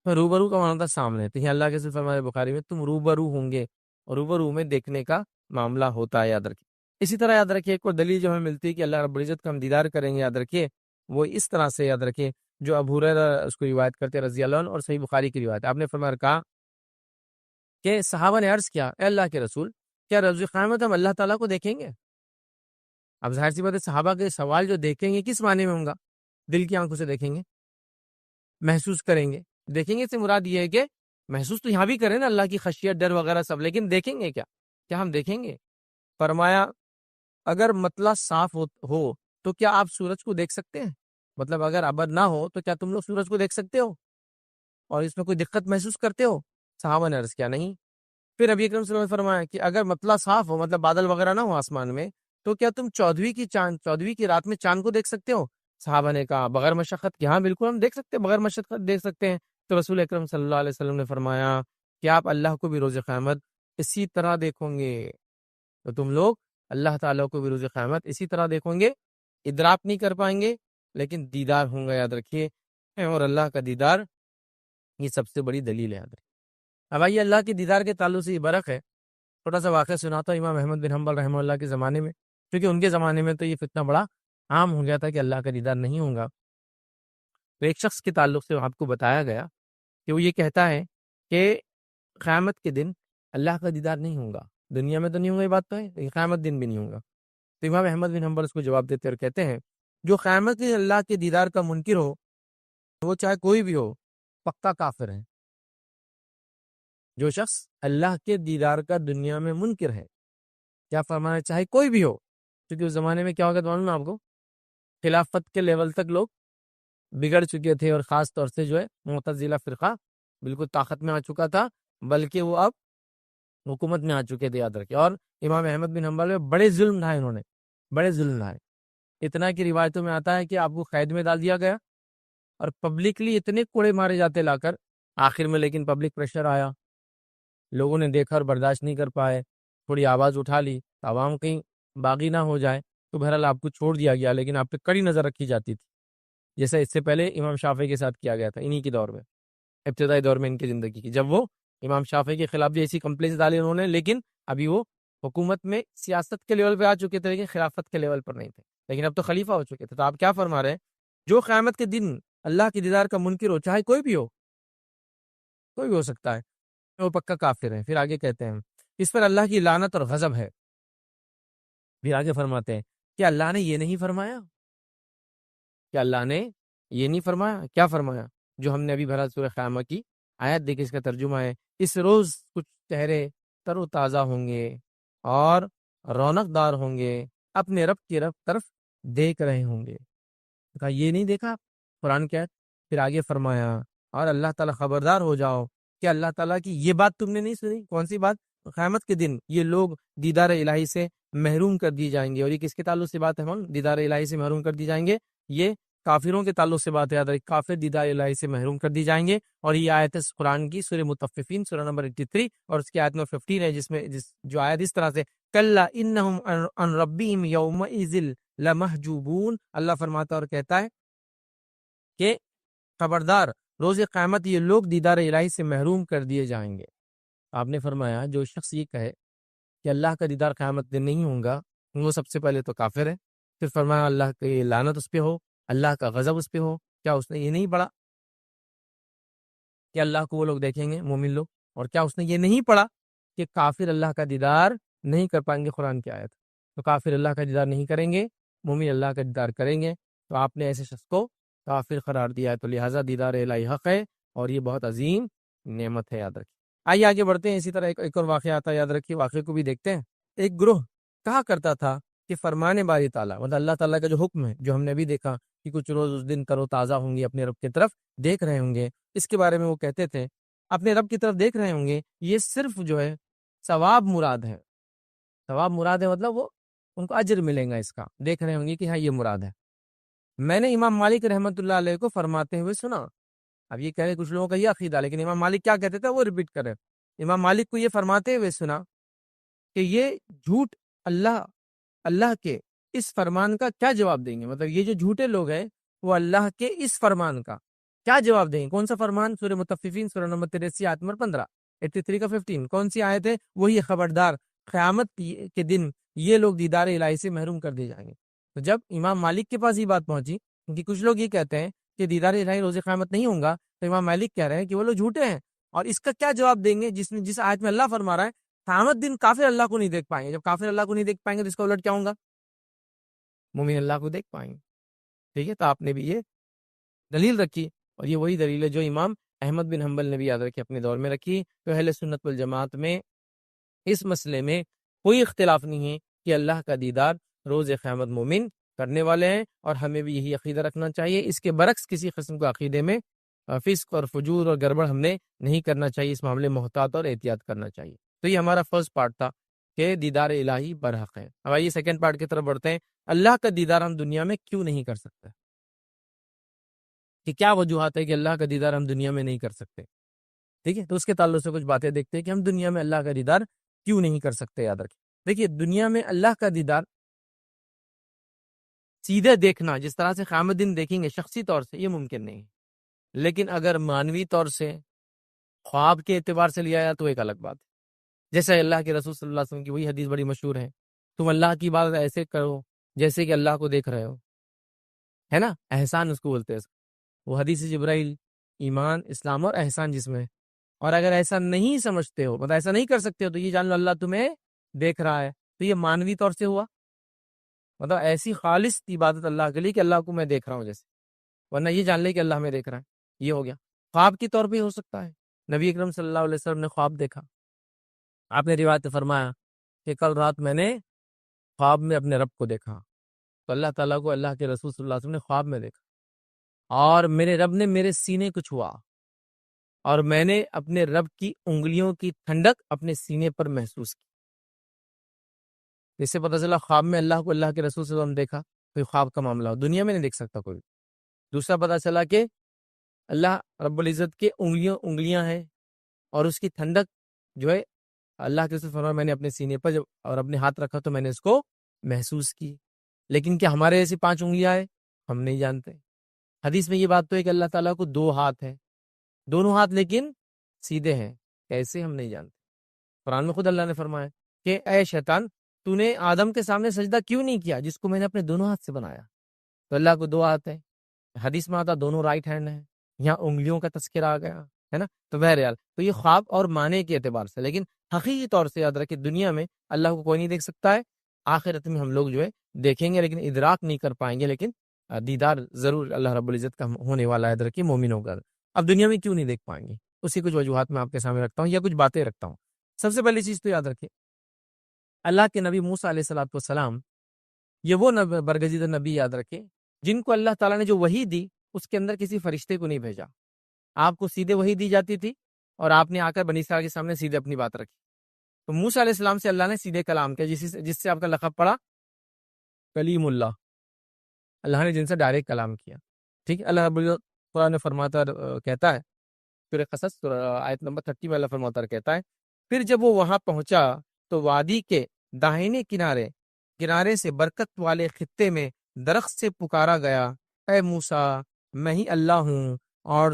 [SPEAKER 2] روبرو کا معنی تھا سامنے. تو یہ اللہ کے صرف فرمائے بخاری میں تم روبرو ہوں گے، اور روبرو میں دیکھنے کا معاملہ ہوتا ہے، یاد رکھیے. اسی طرح یاد رکھیے ایک اور دلیل جو ہمیں ملتی ہے کہ اللہ رب العزت کا ہم دیدار کریں گے، یاد رکھیے وہ اس طرح سے، یاد رکھیے جو ابو ہریرہ اس کو روایت کرتے ہیں رضی اللہ عنہ، اور صحیح بخاری کی روایت. آپ نے فرمایا کہا کہ صحابہ نے عرض کیا اے اللہ کے رسول، کیا روز قیامت ہم اللہ تعالیٰ کو دیکھیں گے؟ اب ظاہر سی بات ہے صحابہ کے سوال جو دیکھیں گے کس معنی میں ہوں گا؟ دل کی آنکھوں سے دیکھیں گے، محسوس کریں گے. دیکھیں گے سے مراد یہ ہے کہ محسوس تو یہاں بھی کریں نا اللہ کی خشیت، ڈر وغیرہ سب، لیکن دیکھیں گے کیا ہم دیکھیں گے؟ فرمایا اگر مطلع صاف ہو تو کیا آپ سورج کو دیکھ سکتے ہیں؟ مطلب اگر ابر نہ ہو تو کیا تم لوگ سورج کو دیکھ سکتے ہو اور اس میں کوئی دقت محسوس کرتے ہو؟ صحابہ نے عرض کیا نہیں. پھر نبی اکرم صلی اللہ علیہ وسلم نے فرمایا کہ اگر مطلع صاف ہو، مطلب بادل وغیرہ نہ ہو آسمان میں، تو کیا تم 14ویں کی رات میں چاند کو دیکھ سکتے ہو؟ صحابہ نے کہا بغیر مشقت کہ ہاں بالکل ہم دیکھ سکتے ہیں، بغیر مشقت دیکھ سکتے ہیں. تو رسول اکرم صلی اللہ علیہ وسلم نے فرمایا کہ آپ اللہ کو بھی روز قیامت اسی طرح دیکھو گے. تو تم لوگ اللہ تعالیٰ کو بھی روز قیامت اسی طرح دیکھو گے، ادراک نہیں کر پائیں گے لیکن دیدار ہوں گا، یاد رکھیے. اور اللہ کا دیدار یہ سب سے بڑی دلیل ہے، یاد رکھیے. اب آئیے اللہ کے دیدار کے تعلق سے یہ برق ہے. چھوٹا سا واقعہ سناتا ہوں امام احمد بن حنبل رحمہ اللہ کے زمانے میں، کیونکہ ان کے زمانے میں تو یہ فتنہ بڑا عام ہو گیا تھا کہ اللہ کا دیدار نہیں ہوگا. تو ایک شخص کے تعلق سے آپ کو بتایا گیا کہ وہ یہ کہتا ہے کہ قیامت کے دن اللہ کا دیدار نہیں ہوگا. دنیا میں تو نہیں ہوگا، یہ بات تو ہے، لیکن قیامت دن بھی نہیں ہوگا. تو امام احمد بن حنبل اس کو جواب دیتے اور کہتے ہیں جو قیامت کے اللہ کے دیدار کا منکر ہو، وہ چاہے کوئی بھی ہو، پکا کافر ہے. جو شخص اللہ کے دیدار کا دنیا میں منکر ہے، کیا فرمانا، چاہے کوئی بھی ہو. کیونکہ اس زمانے میں کیا ہوگا معلوم ہے آپ کو؟ خلافت کے لیول تک لوگ بگڑ چکے تھے، اور خاص طور سے جو ہے معتزلہ فرقہ بالکل طاقت میں آ چکا تھا، بلکہ وہ اب حکومت میں آ چکے تھے، یاد رکھیں. اور امام احمد بن حنبل میں بڑے ظلم ڈھائے انہوں نے، بڑے ظلم ڈھائے. اتنا کہ روایتوں میں آتا ہے کہ آپ کو قید میں ڈال دیا گیا اور پبلکلی اتنے کوڑے مارے جاتے لا کر آخر میں. لیکن پبلک پریشر آیا، لوگوں نے دیکھا اور برداشت نہیں کر پائے، تھوڑی آواز اٹھا لی، عوام کہیں باغی نہ ہو جائے، تو بہرحال آپ کو چھوڑ دیا گیا، لیکن آپ پہ کڑی نظر رکھی جاتی تھی، جیسا اس سے پہلے امام شافعی کے ساتھ کیا گیا تھا انہی کے دور میں، ابتدائی دور میں ان کی زندگی کی، جب وہ امام شافعی کے خلاف بھی ایسی کمپلینس ڈالی انہوں نے، لیکن ابھی وہ حکومت میں سیاست کے لیول پہ آ چکے تھے لیکن خلافت کے لیول پر نہیں تھے، لیکن اب تو خلیفہ ہو چکے تھے. تو آپ کیا فرما رہے ہیں؟ جو قیامت کے دن اللہ کے دیدار کا منکر ہو، چاہے کوئی بھی ہو، کوئی بھی ہو سکتا ہے، وہ پکا کافر ہے. پھر آگے کہتے ہیں اس پر اللہ کی لعنت اور غضب ہے. پھر آگے فرماتے ہیں کہ اللہ نے یہ نہیں فرمایا، کہ اللہ نے یہ نہیں فرمایا. کیا فرمایا؟ جو ہم نے ابھی بھرا سورہ قیامہ کی آیت دیکھیں، اس کا ترجمہ ہے اس روز کچھ چہرے تر و تازہ ہوں گے اور رونق دار ہوں گے، اپنے رب کی طرف دیکھ رہے ہوں گے. کہا یہ نہیں دیکھا قرآن کی آیت؟ پھر آگے فرمایا اور اللہ تعالیٰ خبردار ہو جاؤ کہ اللہ تعالیٰ کی یہ بات تم نے نہیں سنی. کون سی بات؟ قیامت کے دن یہ لوگ دیدار الہی سے محروم کر دی جائیں گے. اور یہ کس کے تعلق سے بات ہے؟ دیدار الہی سے محروم کر دی جائیں گے، یہ کافروں کے تعلق سے بات ہے. یاد رکھیں کافر دیدار الہی سے محروم کر دی جائیں گے. اور یہ آیت ہے قرآن کی سورہ مطففین سورہ نمبر 83 اور اس کی آیت نمبر 15 ہے، جس میں جو آیت اس طرح سے کلا انہم عن ربہم یومئذ لمحجوبون، اللہ فرماتا اور کہتا ہے کہ خبردار روز قیامت یہ لوگ دیدار الہی سے محروم کر دیے جائیں گے. آپ نے فرمایا جو شخص یہ کہے کہ اللہ کا دیدار قیامت دن نہیں ہوگا، وہ سب سے پہلے تو کافر ہے. پھر فرمایا اللہ کی لعنت اس پہ ہو، اللہ کا غضب اس پہ ہو۔ کیا اس نے یہ نہیں پڑھا کہ اللہ کو وہ لوگ دیکھیں گے مومن لوگ؟ اور کیا اس نے یہ نہیں پڑھا کہ کافر اللہ کا دیدار نہیں کر پائیں گے؟ قرآن کی آیت، تو کافر اللہ کا دیدار نہیں کریں گے، مومن اللہ کا دیدار کریں گے۔ تو آپ نے ایسے شخص کو کافر قرار دیا ہے، تو لہٰذا دیدار الہی حق ہے اور یہ بہت عظیم نعمت ہے، یاد رکھیے۔ آئیے آگے بڑھتے ہیں، اسی طرح ایک اور واقعہ آتا ہے، یاد رکھیے، واقعے کو بھی دیکھتے ہیں۔ ایک گروہ کہا کرتا تھا کہ فرمان باری تعالیٰ، مطلب اللہ تعالیٰ کا جو حکم ہے، جو ہم نے بھی دیکھا کہ کچھ روز اس دن کرو تازہ ہوں گے، اپنے رب کی طرف دیکھ رہے ہوں گے، اس کے بارے میں وہ کہتے تھے اپنے رب کی طرف دیکھ رہے ہوں گے، یہ صرف جو ہے ثواب مراد ہے، ثواب مراد ہے، مطلب وہ ان کو اجر ملے گا اس کا، دیکھ رہے ہوں گے کہ ہاں یہ مراد ہے۔ میں نے امام مالک رحمۃ اللہ علیہ کو فرماتے ہوئے سنا، اب یہ کہہ رہے کچھ لوگوں کا یہ عقیدہ، لیکن امام مالک کیا کہتے تھے وہ ریپیٹ کرے۔ امام مالک کو یہ فرماتے ہوئے سنا کہ یہ جھوٹ اللہ کے اس فرمان کا کیا جواب دیں گے، مطلب یہ جو جھوٹے لوگ ہیں وہ اللہ کے اس فرمان کا کیا جواب دیں گے؟ کون سا فرمان؟ سورہ مطففین سورہ نمبر 83 آیت نمبر 15، 83 کا 15 کون سی آیت ہے؟ وہی خبردار قیامت کے دن یہ لوگ دیدار الہی سے محروم کر دیے جائیں گے۔ تو جب امام مالک کے پاس یہ بات پہنچی، کیونکہ کچھ لوگ یہ کہتے ہیں کہ دیدار الہی روز قیامت نہیں ہوگا، تو امام مالک کہہ رہے ہیں کہ وہ لوگ جھوٹے ہیں، اور اس کا کیا جواب دیں گے جس آیت میں اللہ فرما رہا ہے قیامت دن کافر اللہ کو نہیں دیکھ پائیں گے۔ جب کافر اللہ کو نہیں دیکھ پائیں گے تو اس کا الٹ کیا ہوگا؟ مومن اللہ کو دیکھ پائیں گے۔ ٹھیک ہے، تو آپ نے بھی یہ دلیل رکھی، اور یہ وہی دلیل ہے جو امام احمد بن حنبل نے بھی یاد رکھی، اپنے دور میں رکھی۔ تو اہل سنت والجماعت میں اس مسئلے میں کوئی اختلاف نہیں ہے کہ اللہ کا دیدار روز قیامت مومن کرنے والے ہیں، اور ہمیں بھی یہی عقیدہ رکھنا چاہیے۔ اس کے برعکس کسی قسم کا عقیدے میں فسق اور فجور اور گڑبڑ ہم نے نہیں کرنا چاہیے، اس معاملے میں محتاط اور احتیاط کرنا چاہیے۔ تو یہ ہمارا فرسٹ پارٹ تھا کہ دیدار الہی برحق ہے۔ اب آئیے سیکنڈ پارٹ کی طرف بڑھتے ہیں، اللہ کا دیدار ہم دنیا میں کیوں نہیں کر سکتے؟ کہ کیا وجوہات ہے کہ اللہ کا دیدار ہم دنیا میں نہیں کر سکتے؟ ٹھیک ہے، تو اس کے تعلق سے کچھ باتیں دیکھتے ہیں کہ ہم دنیا میں اللہ کا دیدار کیوں نہیں کر سکتے۔ یاد رکھیں، دیکھیے دنیا میں اللہ کا دیدار سیدھے دیکھنا، جس طرح سے قیامت دن دیکھیں گے شخصی طور سے، یہ ممکن نہیں ہے، لیکن اگر مانوی طور سے خواب کے اعتبار سے لیا جائے تو ایک الگ بات ہے۔ جیسے اللہ کے رسول صلی اللہ علیہ وسلم کی وہی حدیث بڑی مشہور ہے، تم اللہ کی عبادت ایسے کرو جیسے کہ اللہ کو دیکھ رہے ہو، ہے نا، احسان اس کو بولتے ہیں۔ وہ حدیث جبرائیل ایمان، اسلام اور احسان جس میں ہے۔ اور اگر ایسا نہیں سمجھتے ہو، مطلب ایسا نہیں کر سکتے ہو، تو یہ جان لو اللہ تمہیں دیکھ رہا ہے، تو یہ مانوی طور سے ہوا، مطلب ایسی خالص عبادت اللہ کے لیے کہ اللہ کو میں دیکھ رہا ہوں جیسے، ورنہ یہ جان لے کہ اللہ ہمیں دیکھ رہا ہے، یہ ہو گیا۔ خواب کی طور پہ ہو سکتا ہے، نبی اکرم صلی اللہ علیہ وسلم نے خواب دیکھا، آپ نے روایت فرمایا کہ کل رات میں نے خواب میں اپنے رب کو دیکھا، تو اللہ تعالیٰ کو اللہ کے رسول صلی اللہ علیہ وسلم نے خواب میں دیکھا، اور میرے رب نے میرے سینے کو چھوا، اور میں نے اپنے رب کی انگلیوں کی ٹھنڈک اپنے سینے پر محسوس کی۔ اس سے پتہ چلا خواب میں اللہ کو اللہ کے رسول صلی اللہ علیہ وسلم دیکھا، کوئی خواب کا معاملہ ہو، دنیا میں نہیں دیکھ سکتا کوئی۔ دوسرا پتہ چلا کہ اللہ رب العزت کے انگلیاں ہیں، اور اس کی ٹھنڈک جو ہے اللہ کے رسول فرمایا میں نے اپنے سینے پر جب اور اپنے ہاتھ رکھا تو میں نے اس کو محسوس کی۔ لیکن کیا ہمارے ایسی 5 انگلیاں ہیں؟ ہم نہیں جانتے۔ حدیث میں یہ بات تو ہے کہ اللہ تعالیٰ کو 2 ہاتھ ہیں، دونوں ہاتھ لیکن سیدھے ہیں، کیسے ہم نہیں جانتے۔ قرآن میں خود اللہ نے فرمایا کہ اے شیطان، تو نے آدم کے سامنے سجدہ کیوں نہیں کیا جس کو میں نے اپنے دونوں ہاتھ سے بنایا؟ تو اللہ کو 2 ہاتھ ہیں، حدیث میں آتا دونوں رائٹ ہینڈ ہیں، یہاں انگلیوں کا تذکرہ آ گیا ہے نا۔ تو بہرحال تو یہ خواب اور معنی کے اعتبار سے، لیکن حقیقی طور سے یاد رکھیں دنیا میں اللہ کو کوئی نہیں دیکھ سکتا ہے، آخرت میں ہم لوگ جو ہے دیکھیں گے لیکن ادراک نہیں کر پائیں گے، لیکن دیدار ضرور اللہ رب العزت کا ہونے والا ہے، یاد رکھیں مومنوں کا۔ اب دنیا میں کیوں نہیں دیکھ پائیں گے، اسی کچھ وجوہات میں آپ کے سامنے رکھتا ہوں یا کچھ باتیں رکھتا ہوں۔ سب سے پہلی چیز تو یاد رکھیں اللہ کے نبی موسیٰ علیہ الصلوۃ والسلام، یہ وہ برگزیدہ نبی یاد رکھیں جن کو اللہ تعالیٰ نے جو وحی دی اس کے اندر کسی فرشتے کو نہیں بھیجا، آپ کو سیدھے وحی دی جاتی تھی اور آپ نے آ کر بنی اسرائیل کے سامنے سیدھے اپنی بات رکھی۔ تو موسیٰ علیہ السلام سے اللہ نے سیدھے کلام کیا، جس سے آپ کا لقب پڑا کلیم اللہ، اللہ نے جن سے ڈائریکٹ کلام کیا۔ ٹھیک ہے، اللہ رب العزت قرآن میں فرماتا کہتا ہے، سورہ قصص آیت نمبر 30 میں اللہ فرماتا کہتا ہے پھر جب وہ وہاں پہنچا تو وادی کے داہنے کنارے سے برکت والے خطے میں درخت سے پکارا گیا، اے موسیٰ میں ہی اللہ ہوں اور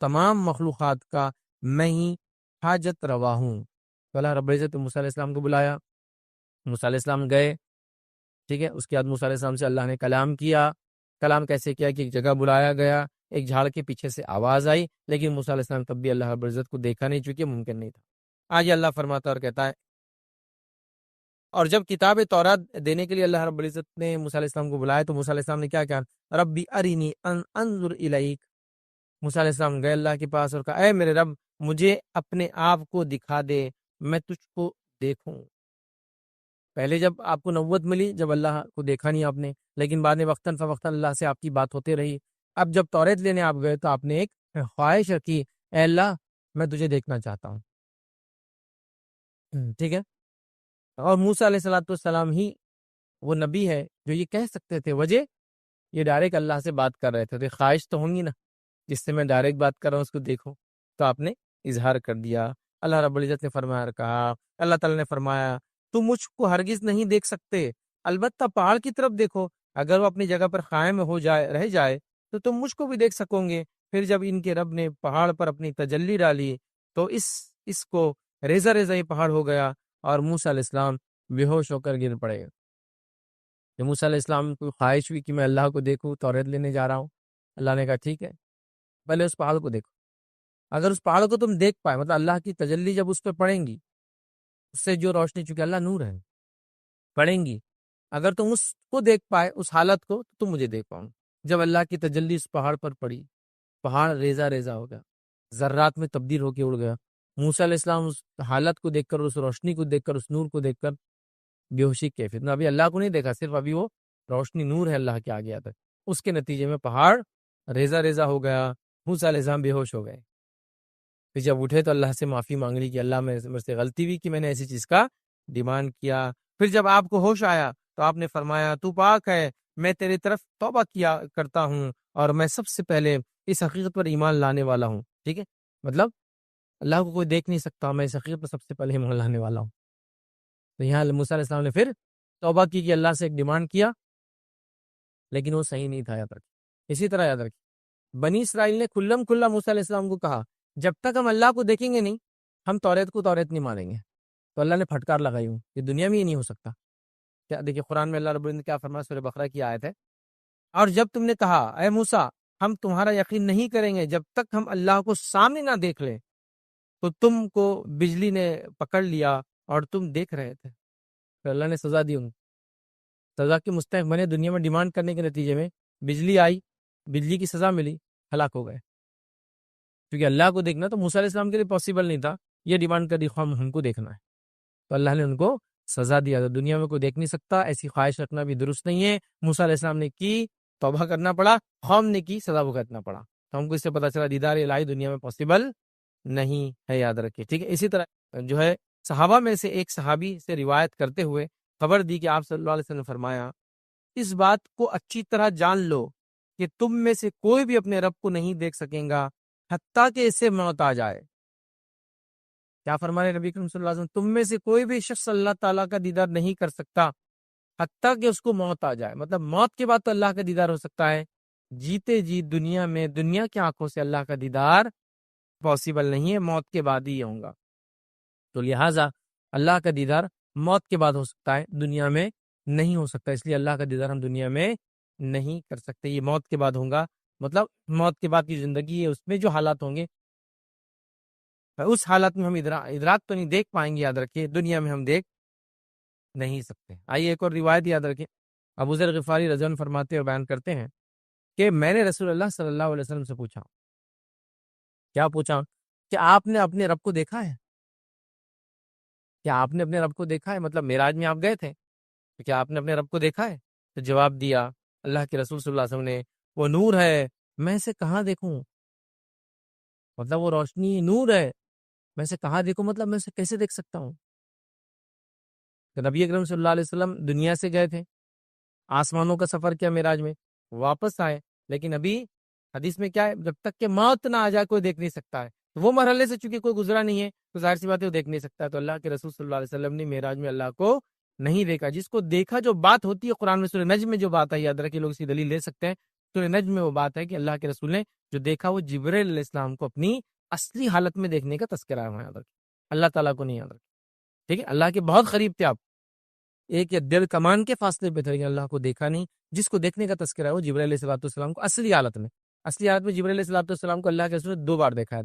[SPEAKER 2] تمام مخلوقات کا میں ہی حاجت روا ہوں۔ تو اللہ رب العزت موسیٰ علیہ السلام کو بلایا، موسیٰ علیہ السلام گئے، ٹھیک ہے. اس کے بعد موسیٰ علیہ السلام سے اللہ نے کلام کیا. کلام کیسے کیا کہ ایک جگہ بلایا گیا, ایک جھاڑ کے پیچھے سے آواز آئی, لیکن موسیٰ علیہ السلام تب بھی اللہ رب العزت کو دیکھا نہیں, چونکہ ممکن نہیں تھا. آج اللہ فرماتا اور کہتا ہے, اور جب کتاب تورات دینے کے لیے اللہ رب العزت نے موسیٰ علیہ السلام کو بلایا تو موسیٰ علیہ السلام نے کیا کہا, ربی ارینی انظر الیک. موسیٰ علیہ السلام گئے اللہ کے پاس اور کہا, اے میرے رب مجھے اپنے آپ کو دکھا دے, میں تجھ کو دیکھوں. پہلے جب آپ کو نبوت ملی, جب اللہ کو دیکھا نہیں آپ نے, لیکن بعد میں وقتاً فوقتاً اللہ سے آپ کی بات ہوتے رہی. اب جب توریت لینے آپ گئے تو آپ نے ایک خواہش رکھی, اے اللہ میں تجھے دیکھنا چاہتا ہوں. ٹھیک ہے. اور موسیٰ علیہ السلام ہی وہ نبی ہے جو یہ کہہ سکتے تھے. وجہ یہ ڈائریکٹ اللہ سے بات کر رہے تھے, تو خواہش تو ہوں گی نا, جس سے میں ڈائریکٹ بات کر رہا ہوں اس کو دیکھو, تو آپ نے اظہار کر دیا. اللہ رب العزت نے فرمایا, کہا اللہ تعالیٰ نے فرمایا, تم مجھ کو ہرگز نہیں دیکھ سکتے, البتہ پہاڑ کی طرف دیکھو, اگر وہ اپنی جگہ پر قائم ہو جائے, رہ جائے, تو تم مجھ کو بھی دیکھ سکو گے. پھر جب ان کے رب نے پہاڑ پر اپنی تجلی ڈالی تو اس کو ریزہ ریزہ ہی پہاڑ ہو گیا, اور موسیٰ علیہ السلام بے ہوش ہو کر گر پڑے. جب موسیٰ علیہ السلام کو خواہش ہوئی کہ میں اللہ کو دیکھوں, توریت لینے جا رہا ہوں, اللہ نے کہا ٹھیک ہے, پہلے اس پہاڑ کو دیکھو. اگر اس پہاڑ کو تم دیکھ پائے, مطلب اللہ کی تجلی جب اس پہ پڑیں گی, اس سے جو روشنی, چونکہ اللہ نور ہے, پڑیں گی, اگر تم اس کو دیکھ پائے, اس حالت کو, تو تم مجھے دیکھ پاؤں. جب اللہ کی تجلی اس پہاڑ پر پڑی, پہاڑ ریزہ ریزہ ہو گیا, ذرات میں تبدیل ہو کے اڑ گیا. موسیٰ علیہ السلام اس حالت کو دیکھ کر, اس روشنی کو دیکھ کر, اس نور کو دیکھ کر بے ہوشی کیفیت میں, ابھی اللہ کو نہیں دیکھا, صرف ابھی وہ روشنی نور ہے اللہ کے آگے آتا ہے. اس کے نتیجے میں پہاڑ ریزہ ریزہ ہو گیا, موسیٰ علیہ السلام بے ہوش ہو گئے. پھر جب اٹھے تو اللہ سے معافی مانگ لی کہ اللہ میرے سے غلطی ہوئی کہ میں نے ایسی چیز کا ڈیمانڈ کیا. پھر جب آپ کو ہوش آیا تو آپ نے فرمایا, تو پاک ہے, میں تیری طرف توبہ کیا کرتا ہوں, اور میں سب سے پہلے اس حقیقت پر ایمان لانے والا ہوں. ٹھیک ہے, مطلب اللہ کو کوئی دیکھ نہیں سکتا, میں اس حقیقت پر سب سے پہلے ایمان لانے والا ہوں. تو یہاں موسیٰ علیہ السلام نے پھر توبہ کی کہ اللہ سے ایک ڈیمانڈ کیا, لیکن وہ صحیح نہیں تھا. یاد رکھیں, اسی طرح یاد رکھیں, بنی اسرائیل نے کھلم کھلا موسیٰ علیہ السلام کو کہا, جب تک ہم اللہ کو دیکھیں گے نہیں, ہم توریت کو توریت نہیں مانیں گے. تو اللہ نے پھٹکار لگائی ہوں, یہ دنیا میں ہی نہیں ہو سکتا. کیا دیکھیے قرآن میں اللہ رب العزت نے کیا فرمایا, سورہ بقرہ کی آیت ہے, اور جب تم نے کہا اے موسیٰ ہم تمہارا یقین نہیں کریں گے جب تک ہم اللہ کو سامنے نہ دیکھ لیں, تو تم کو بجلی نے پکڑ لیا اور تم دیکھ رہے تھے. پھر اللہ نے سزا دی, ان سزا کے مستحق بنے. دنیا میں ڈیمانڈ کرنے کے نتیجے میں بجلی آئی, بجلی کی سزا ملی, ہلاک ہو گئے. کیونکہ اللہ کو دیکھنا تو موسیٰ علیہ السلام کے لیے پاسبل نہیں تھا, یہ ڈیمانڈ کر دی ہم کو دیکھنا ہے, تو اللہ نے ان کو سزا دیا. تو دنیا میں کوئی دیکھ نہیں سکتا, ایسی خواہش رکھنا بھی درست نہیں ہے. موسیٰ علیہ السلام نے کی, توبہ کرنا پڑا, قوم نے کی, سزا بھگتنا پڑا. تو ہم کو اس سے پتہ چلا دیدار الہی دنیا میں پاسبل نہیں ہے, یاد رکھیے. ٹھیک ہے, اسی طرح جو ہے صحابہ میں سے ایک صحابی سے روایت کرتے ہوئے خبر دی کہ آپ صلی اللہ علیہ وسلم نے فرمایا, اس بات کو اچھی طرح جان لو کہ تم میں سے کوئی بھی اپنے رب کو نہیں دیکھ سکیں گا حتیٰ کہ اسے موت آ جائے. کیا فرمانے نبی کریم صلی اللہ علیہ وسلم, تم میں سے کوئی بھی شخص اللہ تعالیٰ کا دیدار نہیں کر سکتا حتیٰ کہ اس کو موت آ جائے. مطلب موت کے بعد تو اللہ کا دیدار ہو سکتا ہے, جیتے جی دنیا میں دنیا کی آنکھوں سے اللہ کا دیدار پاسبل نہیں ہے, موت کے بعد ہی ہوگا. تو لہٰذا اللہ کا دیدار موت کے بعد ہو سکتا ہے, دنیا میں نہیں ہو سکتا. اس لیے اللہ کا دیدار ہم دنیا میں نہیں کر سکتے, یہ موت کے بعد ہوگا. مطلب موت کے بعد کی زندگی ہے, اس میں جو حالات ہوں گے اس حالت میں ہم ادراک تو نہیں دیکھ پائیں گے. یاد رکھیے دنیا میں ہم دیکھ نہیں سکتے. آئیے ایک اور روایت یاد رکھیں, ابو ذر غفاری رضی اللہ عنہ فرماتے اور بیان کرتے ہیں کہ میں نے رسول اللہ صلی اللہ علیہ وسلم سے پوچھا, کیا پوچھا, کہ آپ نے اپنے رب کو دیکھا ہے؟ کیا آپ نے اپنے رب کو دیکھا ہے؟ مطلب معراج میں آپ گئے تھے, تو کیا آپ نے اپنے رب کو دیکھا ہے؟ تو جواب دیا اللہ کے رسول صلی اللہ علیہ وسلم نے, وہ نور ہے, میں اسے کہاں دیکھوں. مطلب وہ روشنی نور ہے, میں اسے کہاں دیکھوں, مطلب میں اسے کیسے دیکھ سکتا ہوں. تو نبی اکرم صلی اللہ علیہ وسلم دنیا سے گئے تھے, آسمانوں کا سفر کیا معراج میں, واپس آئے, لیکن ابھی حدیث میں کیا ہے, جب تک کہ موت نہ آ جائے کوئی دیکھ نہیں سکتا ہے. تو وہ مرحلے سے چونکہ کوئی گزرا نہیں ہے تو ظاہر سی بات ہے وہ دیکھ نہیں سکتا ہے. تو اللہ کے رسول صلی اللہ علیہ وسلم نے معراج میں اللہ کو نہیں دیکھا. جس کو دیکھا جو بات ہوتی ہے قرآن میں سورہ نجم میں جو بات ہے, یاد رکھیں لوگ اسی دلیل لے سکتے ہیں. سورہ نجم میں وہ بات ہے کہ اللہ کے رسول نے جو دیکھا وہ جبرائیل علیہ السلام کو اپنی اصلی حالت میں دیکھنے کا تذکرہ ہے. یاد رکھیں اللہ تعالیٰ کو نہیں, یاد رکھیں. ٹھیک ہے, اللہ کے بہت قریب تھے آپ, ایک یا ڈیڑھ کمان کے فاصلے پہ تھے لیکن اللہ کو دیکھا نہیں. جس کو دیکھنے کا تذکرہ ہے وہ جبرائیل علیہ الصلوۃ والسلام کو اصلی حالت میں جبرائیل علیہ الصلوۃ والسلام کو اللہ کے رسول نے 2 بار دیکھا ہے.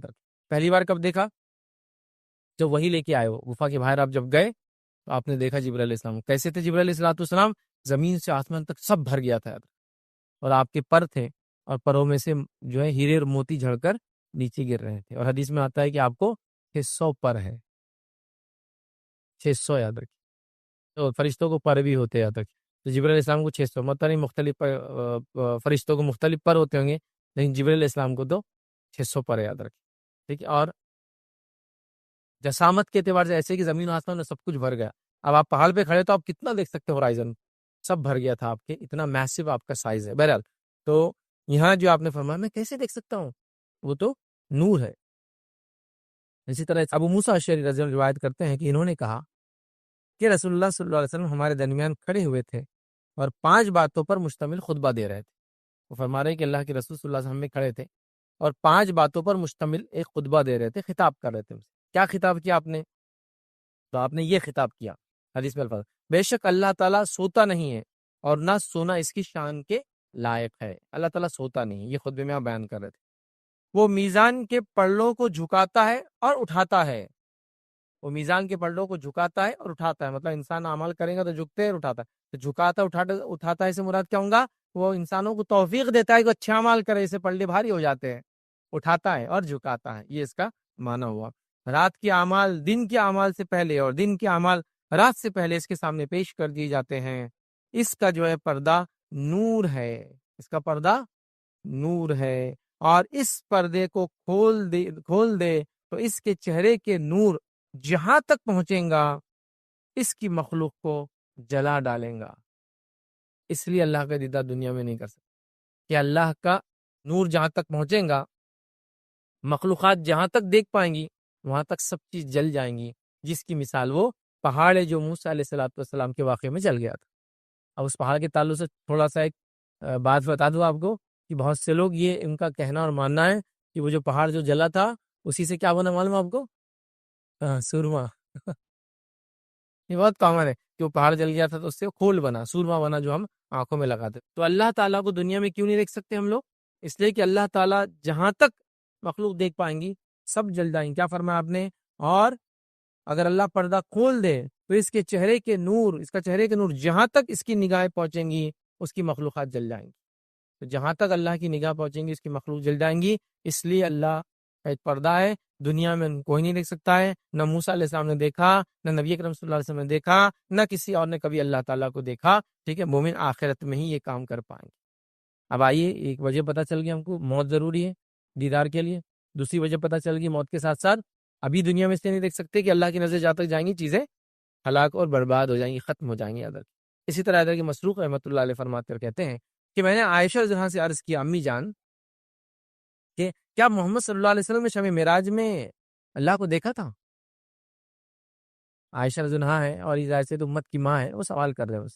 [SPEAKER 2] پہلی بار کب دیکھا؟ جب وہی لے کے آئے ہو غفا کے باہر آپ جب گئے تو آپ نے دیکھا جبرائیل علیہ السلام. کیسے تھے جبرائیل علیہ الصلوۃ والسلام؟ زمین سے آسمان تک سب بھر گیا تھا اور آپ کے پر تھے اور پروں میں سے جو ہے ہیرے اور موتی جھڑ کر نیچے گر رہے تھے. اور حدیث میں آتا ہے کہ آپ کو 600 پر ہے. 600 یاد رکھیں. تو فرشتوں کو پر بھی ہوتے یاد رکھیں. تو جبرائیل علیہ السلام کو 600 مطلب نہیں مختلف فرشتوں کو مختلف پر ہوتے ہوں گے لیکن جبرائیل علیہ السلام کو تو 600 پر یاد رکھیں. ٹھیک ہے. اور جسامت کے اعتبار سے ایسے کہ زمین و آسمان میں سب کچھ بھر گیا. اب آپ پہاڑ پہ کھڑے تو آپ کتنا دیکھ سکتے ہو ہورائزن، سب بھر گیا تھا آپ کے، اتنا میسو آپ کا سائز ہے. بہرحال تو یہاں جو آپ نے فرمایا میں کیسے دیکھ سکتا ہوں، وہ تو نور ہے. اسی طرح ابو موسیٰ اشعری رضی اللہ عنہ روایت کرتے ہیں کہ انہوں نے کہا کہ رسول اللہ صلی اللہ علیہ وسلم ہمارے درمیان کھڑے ہوئے تھے اور 5 باتوں پر مشتمل خطبہ دے رہے تھے. وہ فرما رہے ہیں کہ اللہ کے رسول صلی اللہ علیہ وسلم میں کھڑے تھے اور 5 باتوں پر مشتمل ایک خطبہ دے رہے تھے، خطاب کر رہے تھے. کیا خطاب کیا آپ نے؟ تو آپ نے یہ خطاب کیا حدیث میں الفاظ: بے شک اللہ تعالیٰ سوتا نہیں ہے اور نہ سونا اس کی شان کے لائق ہے. اللہ تعالیٰ سوتا نہیں ہے، یہ خطبے میں آپ بیان کر رہے تھے. وہ میزان کے پلڑوں کو جھکاتا ہے اور اٹھاتا ہے. وہ میزان کے پلڑوں کو جھکاتا ہے اور اٹھاتا ہے، مطلب انسان عمل کرے گا تو جھکتے اور اٹھاتا ہے. تو جھکاتا اٹھاتا ہے سے مراد کیا ہوگا؟ وہ انسانوں کو توفیق دیتا ہے کہ اچھے عمل کرے، اسے پلڑے بھاری ہو جاتے ہیں. اٹھاتا ہے اور جھکاتا ہے، یہ اس کا معنی ہوا. رات کے اعمال دن کے اعمال سے پہلے اور دن کے اعمال رات سے پہلے اس کے سامنے پیش کر دیے جاتے ہیں. اس کا جو ہے پردہ نور ہے، اس کا پردہ نور ہے. اور اس پردے کو کھول دے تو اس کے چہرے کے نور جہاں تک پہنچیں گا اس کی مخلوق کو جلا ڈالیں گا. اس لیے اللہ کا دیدار دنیا میں نہیں کر سکتا کہ اللہ کا نور جہاں تک پہنچیں گا، مخلوقات جہاں تک دیکھ پائیں گی وہاں تک سب چیز جل جائیں گی. جس کی مثال وہ پہاڑ ہے جو موسیٰ علیہ الصلوۃ والسلام کے واقعے میں جل گیا تھا. اب اس پہاڑ کے تعلق سے تھوڑا سا ایک بات بتا دوں آپ کو کہ بہت سے لوگ یہ ان کا کہنا اور ماننا ہے کہ وہ جو پہاڑ جو جلا تھا اسی سے کیا بنا معلوم آپ کو؟ سورما. یہ بہت کامن ہے کہ وہ پہاڑ جل گیا تھا تو اس سے کھول بنا، سورما بنا جو ہم آنکھوں میں لگاتے. تو اللہ تعالیٰ کو دنیا میں کیوں نہیں دیکھ سکتے ہم لوگ؟ اس لیے کہ اللہ تعالیٰ جہاں تک مخلوق دیکھ پائیں گی سب جل جائیں گی. کیا فرمایا آپ نے؟ اور اگر اللہ پردہ کھول دے تو اس کا چہرے کے نور جہاں تک اس کی نگاہیں پہنچیں گی اس کی مخلوقات جل جائیں گی. تو جہاں تک اللہ کی نگاہ پہنچیں گی اس کی مخلوق جل جائیں گی. اس لیے اللہ کا ایک پردہ ہے، دنیا میں کوئی نہیں دیکھ سکتا ہے. نہ موسیٰ علیہ السلام نے دیکھا، نہ نبی اکرم صلی اللہ علیہ وسلم نے دیکھا، نہ کسی اور نے کبھی اللہ تعالیٰ کو دیکھا. ٹھیک ہے، مومن آخرت میں ہی یہ کام کر پائیں گے. اب آئیے ایک وجہ پتہ چل گئی ہم کو، موت ضروری ہے دیدار کے لیے. دوسری وجہ پتہ چل گئی موت کے ساتھ ساتھ ابھی دنیا میں اس لیے نہیں دیکھ سکتے کہ اللہ کی نظر جہاں تک جائیں گی چیزیں ہلاک اور برباد ہو جائیں گی، ختم ہو جائیں گی. اسی طرح ادھر کے مسروق رحمۃ اللہ علیہ فرماتے اور کہتے ہیں کہ میں نے عائشہ رضی اللہ عنہا سے عرض کیا امی جان کہ کیا محمد صلی اللہ علیہ وسلم نے شب معراج میں اللہ کو دیکھا تھا؟ عائشہ رضی اللہ عنہا ہے اور اس ظاہر سے تو امت کی ماں ہے، وہ سوال کر رہے ہیں.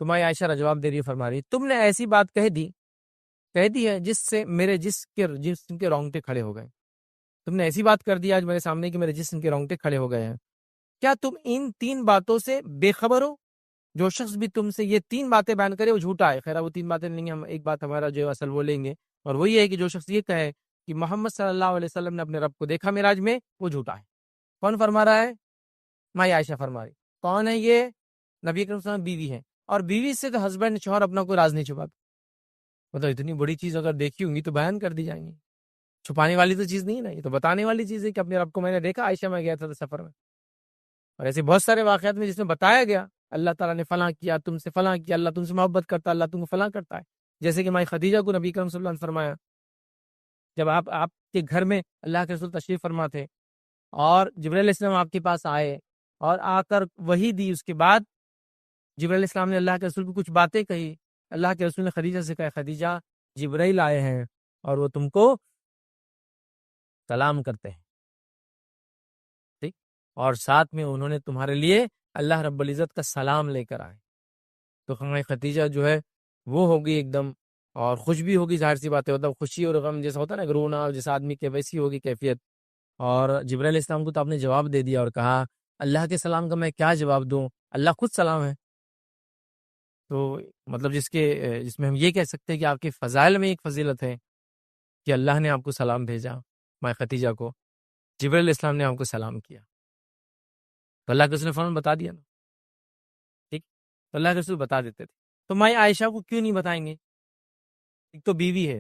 [SPEAKER 2] تمہاری عائشہ جواب دے رہی ہے، فرما رہی تم نے ایسی بات کہہ دی ہے جس سے میرے جسم کے رونگٹے کھڑے ہو گئے. تم نے ایسی بات کر دی آج میرے سامنے کہ میرے جسم کے رونگٹے کھڑے ہو گئے ہیں. کیا تم ان 3 باتوں سے بے خبر ہو؟ جو شخص بھی تم سے یہ 3 باتیں بیان کرے وہ جھوٹا ہے. خیر وہ 3 باتیں لیں گے ہم، ایک بات ہمارا جو اصل وہ لیں گے، اور وہ یہ ہے کہ جو شخص یہ کہے کہ محمد صلی اللہ علیہ وسلم نے اپنے رب کو دیکھا معراج میں، وہ جھوٹا ہے. کون فرما رہا ہے؟ مائی عائشہ فرما رہی. کون ہے یہ؟ نبی اکرم صلی اللہ علیہ وسلم بیوی ہے، اور بیوی سے تو ہسبینڈ شوہر اپنا کوئی راز نہیں چھپاتا. مطلب اتنی بڑی چیز اگر دیکھی ہوں گی تو بیان کر دی جائیں گی. چھپانے والی تو چیز نہیں ہے نا، یہ تو بتانے والی چیز ہے کہ اپنے رب کو میں نے دیکھا. عائشہ میں گیا تھا سفر میں، اور ایسے بہت سارے واقعات میں جس میں بتایا گیا اللہ تعالیٰ نے فلاں کیا، تم سے فلاں کیا، اللہ تم سے محبت کرتا، اللہ تم کو فلاں کرتا ہے. جیسے کہ مائی خدیجہ کو نبی کرم صلی اللہ علیہ وسلم نے فرمایا جب آپ کے گھر میں اللہ کے رسول تشریف فرما تھے اور جبرائیل علیہ السلام آپ کے پاس آئے اور آ کر وحی دی، اس کے بعد جبرائیل علیہ السلام نے اللہ کے رسول کو کچھ باتیں کہی. اللہ کے رسول نے خدیجہ سے کہا خدیجہ جبرائیل آئے ہیں اور وہ تم کو سلام کرتے ہیں، ٹھیک، اور ساتھ میں انہوں نے تمہارے لیے اللہ رب العزت کا سلام لے کر آئے. تو خدیجہ جو ہے وہ ہوگی ایک دم، اور خوش بھی ہوگی، ظاہر سی بات ہے، مطلب خوشی اور غم جیسا ہوتا ہے نا، رونا جس آدمی کے ویسی ہوگی کیفیت. اور جبرائیل علیہ السلام کو تو آپ نے جواب دے دیا اور کہا اللہ کے سلام کا میں کیا جواب دوں، اللہ خود سلام ہے. تو مطلب جس میں ہم یہ کہہ سکتے ہیں کہ آپ کے فضائل میں ایک فضیلت ہے کہ اللہ نے آپ کو سلام بھیجا. ماں خدیجہ کو جبرائیل علیہ السلام نے آپ کو سلام کیا، تو اللہ کے رسول نے فوراً بتا دیا نا. ٹھیک، تو اللہ کے رسول بتا دیتے تھے. تو ماں عائشہ کو کیوں نہیں بتائیں گے؟ ایک تو بیوی ہے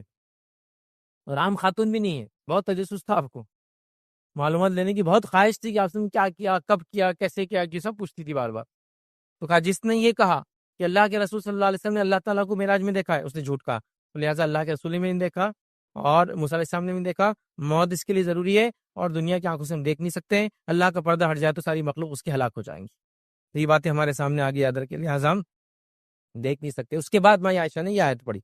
[SPEAKER 2] اور عام خاتون بھی نہیں ہے. بہت تجسس تھا آپ کو، معلومات لینے کی بہت خواہش تھی کہ آپ نے کیا کیا، کب کیا، کیسے کیا، یہ سب پوچھتی تھی بار بار. تو کہا جس نے یہ کہا کہ اللہ کے رسول صلی اللہ علیہ وسلم نے اللہ تعالیٰ کو معراج میں دیکھا ہے، اس نے جھوٹ کہا. تو لہٰذا اللہ کے رسول نے نہیں دیکھا اور موسیٰ علیہ السلام نے بھی دیکھا. موت اس کے لیے ضروری ہے اور دنیا کی آنکھوں سے ہم دیکھ نہیں سکتے ہیں. اللہ کا پردہ ہٹ جائے تو ساری مخلوق اس کے ہلاک ہو جائیں گی. تو یہ باتیں ہمارے سامنے آگے یاد رکھیں، لہٰذا ہم دیکھ نہیں سکتے. اس کے بعد ماں عائشہ نے یہ آیت پڑھی،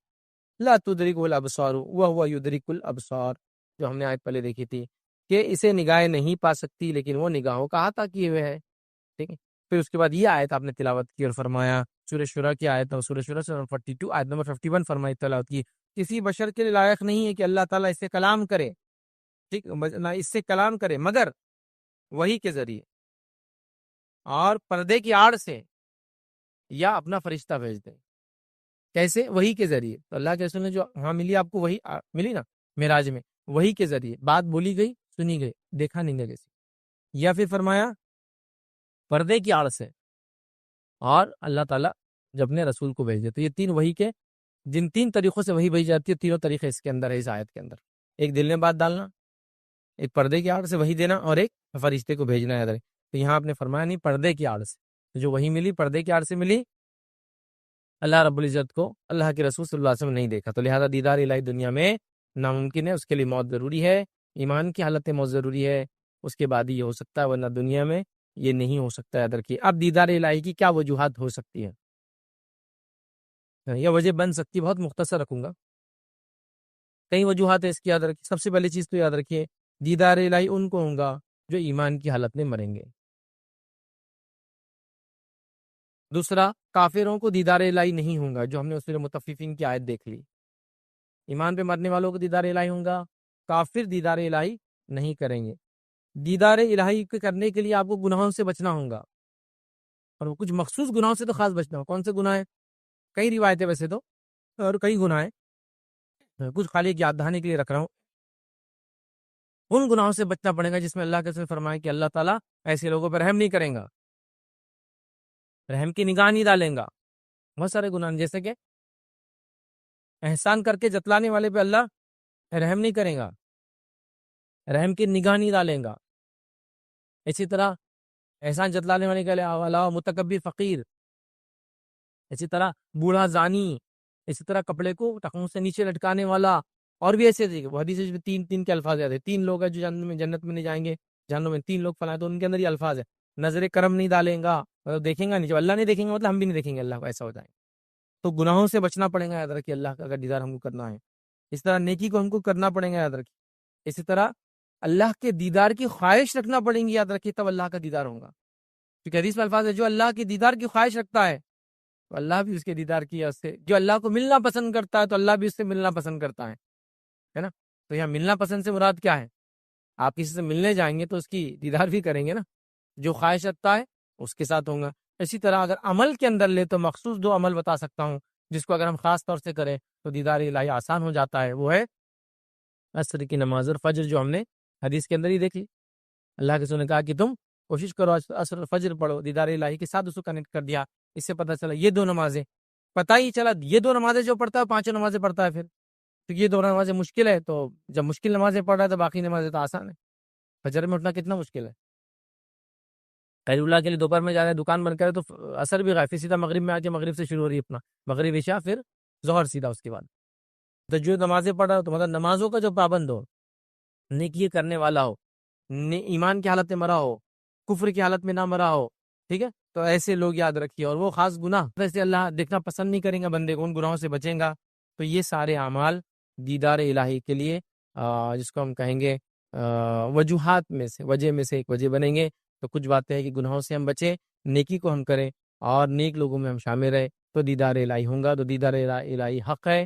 [SPEAKER 2] لا تدرک الابصار وہو یدرک الابصار، جو ہم نے آیت پہلے دیکھی تھی کہ اسے نگاہیں نہیں پا سکتی لیکن وہ نگاہوں کا احاطہ کیے ہوئے ہے. ٹھیک ہے. پھر اس کے بعد یہ آیت آپ نے تلاوت کی اور فرمایا، سورہ شورى کی آیت، اور سورہ شورى سے 42 آیت نمبر 51 فرمائی تلاوت کی. کسی بشر کے لیے لائق نہیں ہے کہ اللہ تعالیٰ اس سے کلام کرے، ٹھیک، نہ اس سے کلام کرے مگر وحی کے ذریعے اور پردے کی آڑ سے یا اپنا فرشتہ بھیج دے. کیسے؟ وحی کے ذریعے. تو اللہ کے رسول نے جو ہاں ملی آپ کو، وہی ملی نا معراج میں، وحی کے ذریعے بات بولی گئی، سنی گئی، دیکھا نہیں گیا کسی. یا پھر فرمایا پردے کی آڑ سے، اور اللہ تعالیٰ جب نے رسول کو بھیج دے. تو یہ تین وحی کے، جن تین طریقوں سے وحی بھیج جاتی ہے، تینوں طریقے اس کے اندر ہے، اس آیت کے اندر. ایک دل میں بات ڈالنا، ایک پردے کی آڑ سے وحی دینا، اور ایک فرشتے کو بھیجنا ہے ادھر. تو یہاں آپ نے فرمایا نہیں، پردے کی آڑ سے. تو جو وحی ملی پردے کی آڑ سے ملی. اللہ رب العزت کو اللہ کے رسول صلی اللہ علیہ وسلم نے نہیں دیکھا، تو لہذا دیدار الہی دنیا میں ناممکن ہے. اس کے لیے موت ضروری ہے، ایمان کی حالت موت ضروری ہے، اس کے بعد ہی یہ ہو سکتا ہے، ورنہ دنیا میں یہ نہیں ہو سکتا ہے. ادھر کی اب دیدار الہی کی کیا وجوہات ہو سکتی ہے، یہ وجہ بن سکتی، بہت مختصر رکھوں گا. کئی وجوہات ہے اس کی، یاد رکھیے. سب سے پہلی چیز تو یاد رکھیے، دیدار الہی ان کو ہوگا جو ایمان کی حالت میں مریں گے. دوسرا، کافروں کو دیدار الہی نہیں ہوگا، جو ہم نے سورہ مطففین کی آیت دیکھ لی. ایمان پہ مرنے والوں کو دیدار الہی ہوگا، کافر دیدار الہی نہیں کریں گے. دیدار الہی کرنے کے لیے آپ کو گناہوں سے بچنا ہوگا، اور وہ کچھ مخصوص گناہوں سے تو خاص بچنا ہوگا. کون سے گناہ ہیں؟ کئی روایتیں ویسے تو، اور کئی گناہ ہیں، کچھ خالی یاد دہانی کے لیے رکھ رہا ہوں. ان گناہوں سے بچنا پڑے گا جس میں اللہ کے رسول نے فرمایا کہ اللہ تعالیٰ ایسے لوگوں پر رحم نہیں کریں گا، رحم کی نگاہ نہیں ڈالیں گا. بہت سارے گناہ، جیسے کہ احسان کر کے جتلانے والے پہ اللہ رحم نہیں کرے گا، رحم کی نگاہ نہیں ڈالیں گا. اسی طرح احسان جتلانے والے کے علاوہ متکبر فقیر، اسی طرح بوڑھا زانی، اسی طرح کپڑے کو ٹخنوں سے نیچے لٹکانے والا، اور بھی ایسے تھے. وہ حدیث میں تین کے الفاظ یاد ہے. 3 لوگ ہیں جو جنت میں نہیں جائیں گے، جہنم میں 3 لوگ فلاں، تو ان کے اندر یہ الفاظ ہے. نظر کرم نہیں ڈالیں گا، مطلب دیکھیں گا نہیں، جب اللہ نہیں دیکھیں گے مطلب ہم بھی نہیں دیکھیں گے اللہ کو، ایسا ہو جائے. تو گناہوں سے بچنا پڑے گا، یاد رکھیے، اللہ کا اگر دیدار ہم کو کرنا ہے. اس طرح نیکی کو ہم کو کرنا پڑے گا، یاد رکھیے. اسی طرح اللہ کے دیدار کی خواہش رکھنا پڑیں گی، یاد رکھیے، تب اللہ کا دیدار ہوگا. کیونکہ حدیث میں الفاظ ہے، جو اللہ کے دیدار کی خواہش رکھتا ہے تو اللہ بھی اس کے دیدار کی اس سے، جو اللہ کو ملنا پسند کرتا ہے تو اللہ بھی اس سے ملنا پسند کرتا ہے نا. تو یہاں ملنا پسند سے مراد کیا ہے؟ آپ کسی سے ملنے جائیں گے تو اس کی دیدار بھی کریں گے نا، جو خواہش رکھتا ہے اس کے ساتھ ہوں گا. اسی طرح اگر عمل کے اندر لے تو مخصوص 2 عمل بتا سکتا ہوں جس کو اگر ہم خاص طور سے کریں تو دیدار الہی آسان ہو جاتا ہے. وہ ہے عصر کی نماز اور فجر، جو ہم نے حدیث کے اندر ہی دیکھی. اللہ کے رسول نے کہا کہ تم کوشش کرو عصر اور فجر پڑھو، دیدار الہی کے ساتھ اس کو کنیکٹ کر دیا. اس سے پتہ چلا یہ 2 نمازیں، پتہ ہی چلا یہ 2 نمازیں جو پڑھتا ہے 5 نمازیں پڑھتا ہے. پھر تو یہ 2 نمازیں مشکل ہے، تو جب مشکل نمازیں پڑھ رہا ہے تو باقی نمازیں تو آسان ہے. فجر میں اٹھنا کتنا مشکل ہے. خیر اللہ کے لیے دوپہر میں جا رہے ہیں، دکان بند کرے تو عصر بھی غائب، سیدھا مغرب میں آ کے مغرب سے شروع ہو رہی ہے اپنا، مغرب عشاء پھر ظہر سیدھا اس کے بعد. تو جو نمازیں پڑھ رہا ہو تو مطلب نمازوں کا جو پابند ہو، نیکی کرنے والا ہو، ایمان کی حالت میں مرا ہو، کفر کی حالت میں نہ مرا ہو، ٹھیک ہے، تو ایسے لوگ یاد رکھیے. اور وہ خاص گناہ ویسے اللہ دیکھنا پسند نہیں کریں گا بندے کو، ان گناہوں سے بچیں گا. تو یہ سارے اعمال دیدار الہی کے لیے جس کو ہم کہیں گے وجوہات میں سے، وجہ میں سے ایک وجہ بنیں گے. تو کچھ باتیں ہیں کہ گناہوں سے ہم بچیں، نیکی کو ہم کریں اور نیک لوگوں میں ہم شامل رہیں تو دیدار الہی ہوں گا. تو دیدار الہی حق ہے،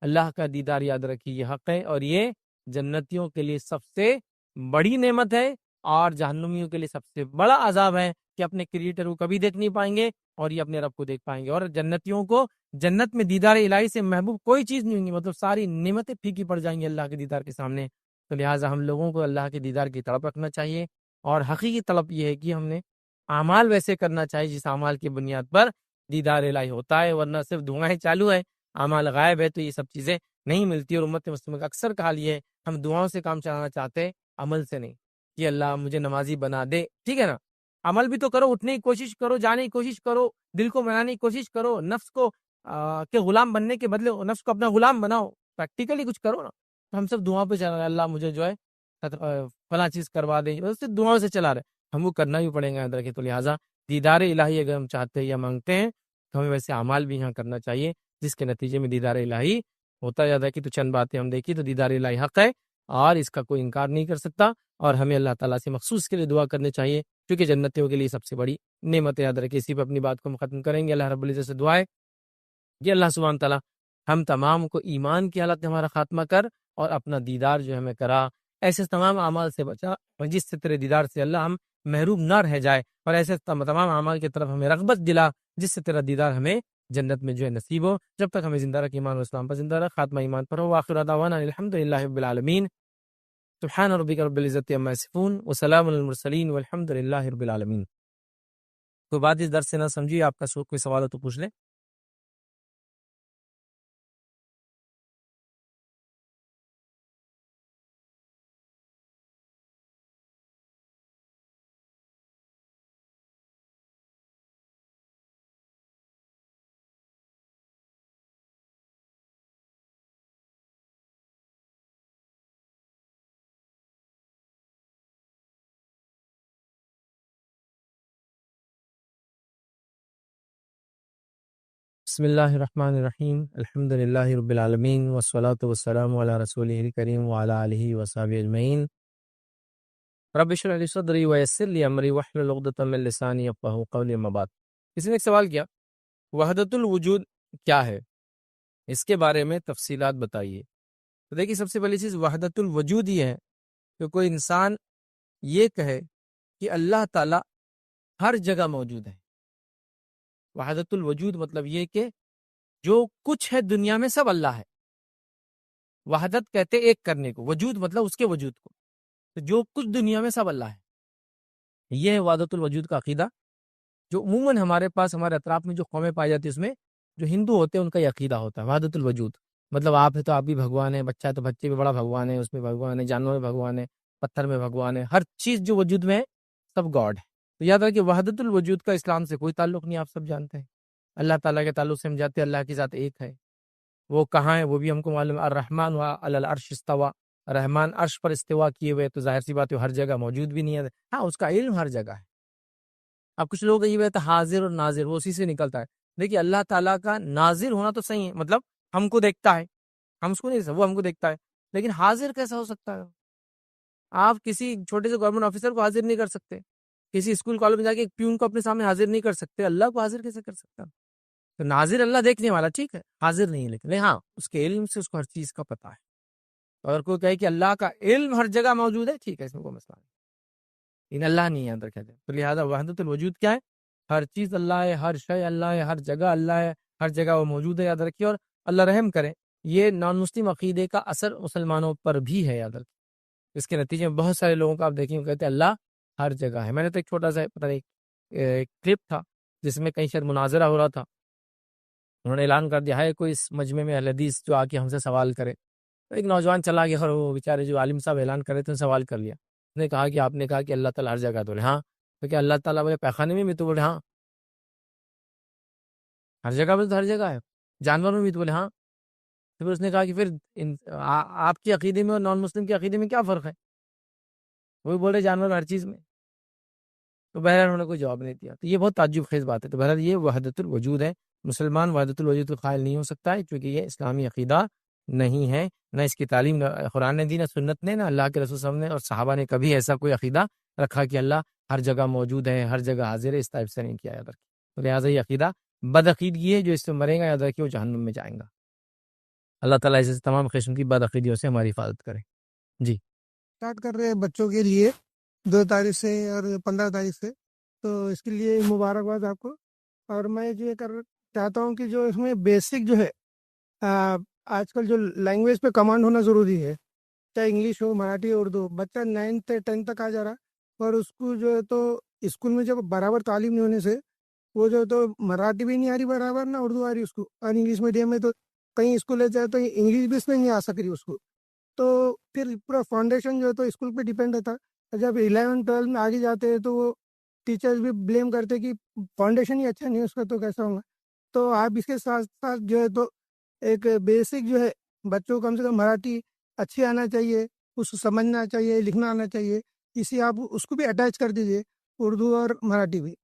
[SPEAKER 2] اللہ کا دیدار یاد رکھیے یہ حق ہے، اور یہ جنتیوں کے لیے سب سے بڑی نعمت ہے، اور جہنمیوں کے لیے سب سے بڑا عذاب ہے کہ اپنے کریٹر کو کبھی دیکھ نہیں پائیں گے اور یہ اپنے رب کو دیکھ پائیں گے. اور جنتیوں کو جنت میں دیدار الہی سے محبوب کوئی چیز نہیں ہوگی, مطلب ساری نعمتیں پھیکی پڑ جائیں گی اللہ کے دیدار کے سامنے. تو لہٰذا ہم لوگوں کو اللہ کے دیدار کی طلب رکھنا چاہیے, اور حقیقی طلب یہ ہے کہ ہم نے اعمال ویسے کرنا چاہیے جس اعمال کی بنیاد پر دیدار الہی ہوتا ہے, ورنہ صرف دعائیں چالو ہے, اعمال غائب ہے, تو یہ سب چیزیں نہیں ملتی. اور امت مسلمہ کا اکثر کا حال یہ ہے, ہم دعاؤں سے کام چلانا چاہتے ہیں, عمل سے نہیں, کہ اللہ مجھے نمازی بنا دے. ٹھیک ہے نا, عمل بھی تو کرو, اٹھنے کی کوشش کرو, جانے کی کوشش کرو, دل کو منانے کی کوشش کرو, نفس کو کے غلام بننے کے بدلے نفس کو اپنا غلام بناؤ, پریکٹیکلی کچھ کرو نا. تو ہم سب دعاؤں پہ چلا رہے ہیں, اللہ مجھے جو ہے فلاں چیز کروا دے, بس دعاؤں سے چلا رہے, ہم کو کرنا بھی پڑے گا اندر کے. تو لہٰذا دیدار الہی اگر ہم چاہتے ہیں یا مانگتے ہیں تو ہمیں ویسے اعمال بھی یہاں کرنا چاہیے جس کے نتیجے میں دیدار الہی ہوتا جاتا ہے. کہ تو چند باتیں ہم دیکھی تو دیدار الہی حق ہے اور اس کا کوئی انکار نہیں کر سکتا, اور ہمیں اللہ تعالیٰ سے مخصوص کے لیے دعا کرنی چاہیے کیونکہ جنتیوں کے لیے سب سے بڑی نعمت یاد رکھیں. اسی پہ اپنی بات کو ہم ختم کریں گے. اللہ رب العزت سے دعا ہے کہ اللہ سبحانہ تعالیٰ ہم تمام کو ایمان کی حالت میں ہمارا خاتمہ کر اور اپنا دیدار جو ہمیں کرا, ایسے تمام اعمال سے بچا اور جس سے تیرے دیدار سے اللہ ہم محروم نہ رہ جائے, اور ایسے تمام اعمال کی طرف ہمیں رغبت دلا جس سے تیرا دیدار ہمیں جنت میں جو ہے نصیب ہو. جب تک ہمیں زندہ رکھ, ایمان و اسلام پر زندہ رکھ, خاتمہ ایمان پر ہو. وآخر دعوانا الحمدللہ رب العالمین. سبحان ربک رب العزت عما یصفون وسلام علی المرسلین والحمد للہ رب العالمین. کوئی بات اس درس سے نہ سمجھی, آپ کا کوئی سوال ہو تو پوچھ لیں. بسم اللہ الرحمن الرحیم. الحمد للہ رب العالمین والصلاة والسلام علی رسولہ الکریم وعلی آلہ وصحبہ اجمعین. رب اشرح لی صدری ویسر لی امری واحلل عقدۃ من لسانی یفقہوا قولی. اما بعد, کسی نے ایک سوال کیا وحدت الوجود کیا ہے, اس کے بارے میں تفصیلات بتائیے. تو دیکھیے سب سے پہلی چیز وحدت الوجود یہ ہے کہ کوئی انسان یہ کہے کہ اللہ تعالیٰ ہر جگہ موجود ہے. وحدت الوجود مطلب یہ کہ جو کچھ ہے دنیا میں سب اللہ ہے. وحدت کہتے ایک کرنے کو, وجود مطلب اس کے وجود کو, تو جو کچھ دنیا میں سب اللہ ہے. یہ ہے وحدت الوجود کا عقیدہ جو عموماً ہمارے پاس ہمارے اطراف میں جو قومیں پائی جاتی ہیں اس میں جو ہندو ہوتے ہیں ان کا یہ عقیدہ ہوتا ہے وحدت الوجود. مطلب آپ ہے تو آپ بھی بھگوان ہے, بچہ ہے تو بچے بھی بڑا بھگوان ہے, اس میں بھگوان ہے, جانور میں بھگوان ہے, پتھر میں بھگوان ہے, ہر چیز جو وجود میں ہے سب گاڈ ہے. تو یاد رکھیں وحدت الوجود کا اسلام سے کوئی تعلق نہیں, آپ سب جانتے ہیں. اللہ تعالیٰ کے تعلق سے ہم جاتے ہیں اللہ کی ذات ایک ہے, وہ کہاں ہے وہ بھی ہم کو معلوم ہے. الرحمن علی العرش استویٰ, رحمان عرش پر استوا کیے ہوئے, تو ظاہر سی بات ہے ہر جگہ موجود بھی نہیں ہے. ہاں اس کا علم ہر جگہ ہے. اب کچھ لوگ یہ بات حاضر اور ناظر وہ اسی سے نکلتا ہے. دیکھیے اللہ تعالیٰ کا ناظر ہونا تو صحیح ہے, مطلب ہم کو دیکھتا ہے, ہم اس کو نہیں, وہ ہم کو دیکھتا ہے, لیکن حاضر کیسا ہو سکتا ہے؟ آپ کسی چھوٹے سے گورنمنٹ آفیسر کو حاضر نہیں کر سکتے, کسی اسکول کالج میں جا کے ایک پیون کو اپنے سامنے حاضر نہیں کر سکتے, اللہ کو حاضر کیسے کر سکتا؟ تو ناظر اللہ دیکھنے والا ٹھیک ہے, حاضر نہیں ہے, لیکن ہاں اس کے علم سے اس کو ہر چیز کا پتہ ہے. اگر کوئی کہے کہ اللہ کا علم ہر جگہ موجود ہے, ٹھیک ہے, اس میں کوئی مسئلہ نہیں, لیکن اللہ نہیں ہے اندر کہتے ہیں. تو لہٰذا وحدت الوجود کیا ہے؟ ہر چیز اللہ ہے, ہر شے اللہ ہے, ہر جگہ اللہ ہے, ہر جگہ وہ موجود ہے, یاد رکھیے. اور اللہ رحم کرے, یہ نان مسلم عقیدے کا اثر مسلمانوں پر بھی ہے, یاد رکھیے. اس کے نتیجے میں بہت سارے لوگوں کو آپ دیکھیں کہتے ہیں اللہ ہر جگہ ہے. میں نے تو ایک چھوٹا سا پتہ نہیں کلپ تھا جس میں کہیں شاید مناظرہ ہو رہا تھا, انہوں نے اعلان کر دیا ہے کوئی اس مجمع میں اہل حدیث جو آ کے ہم سے سوال کرے. تو ایک نوجوان چلا گیا اور وہ بیچارے جو عالم صاحب اعلان کر رہے تھے سوال کر لیا. اس نے کہا کہ آپ نے کہا کہ اللہ تعالیٰ ہر جگہ, تو بولے ہاں. تو کیا اللہ تعالیٰ بولے پیخانے میں بھی, تو بولے ہاں. ہر جگہ بولے تو ہر جگہ ہے, جانور میں بھی, تو بولے ہاں. تو پھر اس نے کہا کہ پھر آپ کے عقیدے میں اور نان مسلم کے عقیدے میں کیا فرق ہے؟ وہی بول رہے جانور ہر چیز میں. تو بہرحال انہوں نے کوئی جواب نہیں دیا. تو یہ بہت تعجب خیز بات ہے. تو بہرحال یہ وحدت الوجود ہے. مسلمان وحدت الوجود کا قائل نہیں ہو سکتا ہے کیونکہ یہ اسلامی عقیدہ نہیں ہے, نہ اس کی تعلیم نہ قرآن نے دی, نہ سنت نے, نہ اللہ کے رسول صلی اللہ علیہ وسلم نے اور صحابہ نے کبھی ایسا کوئی عقیدہ رکھا کہ اللہ ہر جگہ موجود ہے, ہر جگہ حاضر ہے, اس ٹائپ سے نہیں کیا. یاد رکھیے. تو لہٰذا یہ عقیدہ بدعقیدگی ہے, جو اس سے مرے گا یاد رکھیے وہ جہنم میں جائیں گا. اللہ تعالیٰ اس تمام قسم کی بدعقیدیوں سے ہماری حفاظت کرے. جی
[SPEAKER 3] اسٹارٹ کر رہے ہیں بچوں کے لیے 2 تاریخ سے اور 15 تاریخ سے تو اس کے لیے مبارکباد آپ کو. اور میں یہ چاہتا ہوں کہ جو اس میں بیسک جو ہے آج کل جو لینگویج پہ کمانڈ ہونا ضروری ہے، چاہے انگلش ہو، مراٹھی، اردو. بچہ 9th 10th تک آ جا رہا اور اس کو جو ہے تو اسکول میں جب برابر تعلیم نہیں ہونے سے وہ جو ہے تو مراٹھی بھی نہیں آ رہی برابر، نہ اردو آ رہی اس کو. اور انگلش میڈیم میں تو کہیں اسکول لے جائے تو انگلش بھی اس میں نہیں آ سک رہی اس کو. تو پھر پورا فاؤنڈیشن جو ہے تو اسکول پہ ڈیپینڈ رہتا. جب 11 12 میں آگے جاتے ہیں تو وہ ٹیچرز بھی بلیم کرتے کہ فاؤنڈیشن ہی اچھا نہیں ہے اس کا، تو کیسا ہوگا. تو آپ اس کے ساتھ ساتھ جو ہے تو ایک بیسک جو ہے بچوں کو کم سے کم مراٹھی اچھی آنا چاہیے، اس کو سمجھنا چاہیے، لکھنا آنا چاہیے. اسی آپ اس کو بھی اٹیچ کر دیجیے، اردو اور مراٹھی بھی.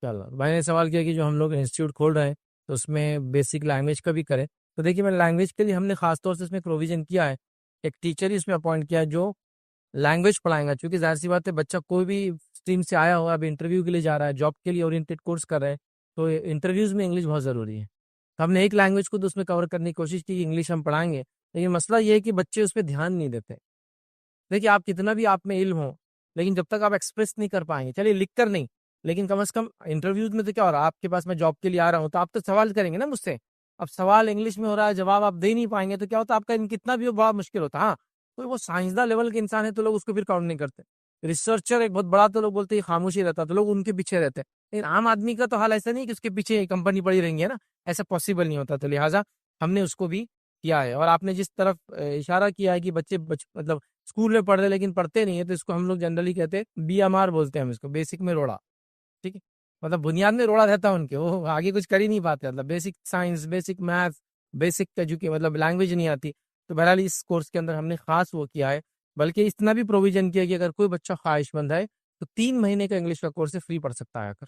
[SPEAKER 2] چلو بھائی نے سوال کیا کہ جو ہم لوگ انسٹیٹیوٹ کھول رہے ہیں تو اس میں بیسک لینگویج کا بھی کریں. تو دیکھیے میں لینگویج کے لیے ہم نے خاص طور سے اس میں پروویژن کیا ہے، ایک ٹیچر ہی اس میں اپوائنٹ کیا ہے جو لینگویج پڑھائیں گا. چونکہ ظاہر سی بات ہے بچہ کوئی بھی اسٹریم سے آیا ہوا ابھی انٹرویو کے لیے جا رہا ہے، جاب کے لیے اورینٹیڈ کورس کر رہے ہیں، تو انٹرویوز میں انگلش بہت ضروری ہے. تو ہم نے ایک لینگویج کو تو اس میں کور کرنے کی کوشش کی کہ انگلش ہم پڑھائیں گے، لیکن مسئلہ یہ ہے کہ بچے اس پہ دھیان نہیں دیتے. دیکھیے آپ کتنا بھی آپ میں علم ہو لیکن جب تک آپ ایکسپریس نہیں کر پائیں گے، چلیے لکھ کر نہیں لیکن کم از کم انٹرویوز میں تو کیا ہو رہا ہے آپ کے پاس، میں جاب کے لیے آ رہا ہوں تو آپ تو سوال کریں گے نا مجھ سے. اب سوال انگلش میں ہو رہا ہے، جواب آپ دے نہیں پائیں گے تو کیا ہوتا ہے آپ کا کتنا بھی بڑا مشکل ہوتا ہے. ہاں کوئی وہ سائنسداں لیول کے انسان ہے تو لوگ اس کو پھر کاؤنٹ نہیں کرتے. ریسرچر ایک بہت بڑا تو لوگ بولتے ہیں خاموشی رہتا تو لوگ ان کے پیچھے رہتے ہیں. لیکن عام آدمی کا تو حال ایسا نہیں کہ اس کے پیچھے کمپنی پڑی رہیں گی نا، ایسا پاسبل نہیں ہوتا. تو لہٰذا ہم نے اس کو بھی کیا ہے. اور آپ نے جس طرف اشارہ کیا ہے کہ بچے مطلب اسکول میں پڑھ رہے لیکن پڑھتے نہیں ہے، تو اس کو ہم لوگ جنرلی کہتے ہیں BMR بولتے ہیں ہم اس کو، بیسک میں روڑا. ٹھیک ہے، مطلب بنیاد میں روڑا رہتا ہے ان کے، وہ آگے کچھ کر ہی نہیں پاتے. مطلب basic science, basic math, basic مطلب لینگویج نہیں آتی. تو بہرحال اس کورس کے اندر ہم نے خاص وہ کیا ہے، بلکہ اتنا بھی پروویژن کیا کہ اگر کوئی بچہ خواہش مند ہے تو 3 مہینے کا انگلش کا کورس فری پڑھ سکتا ہے آ کر.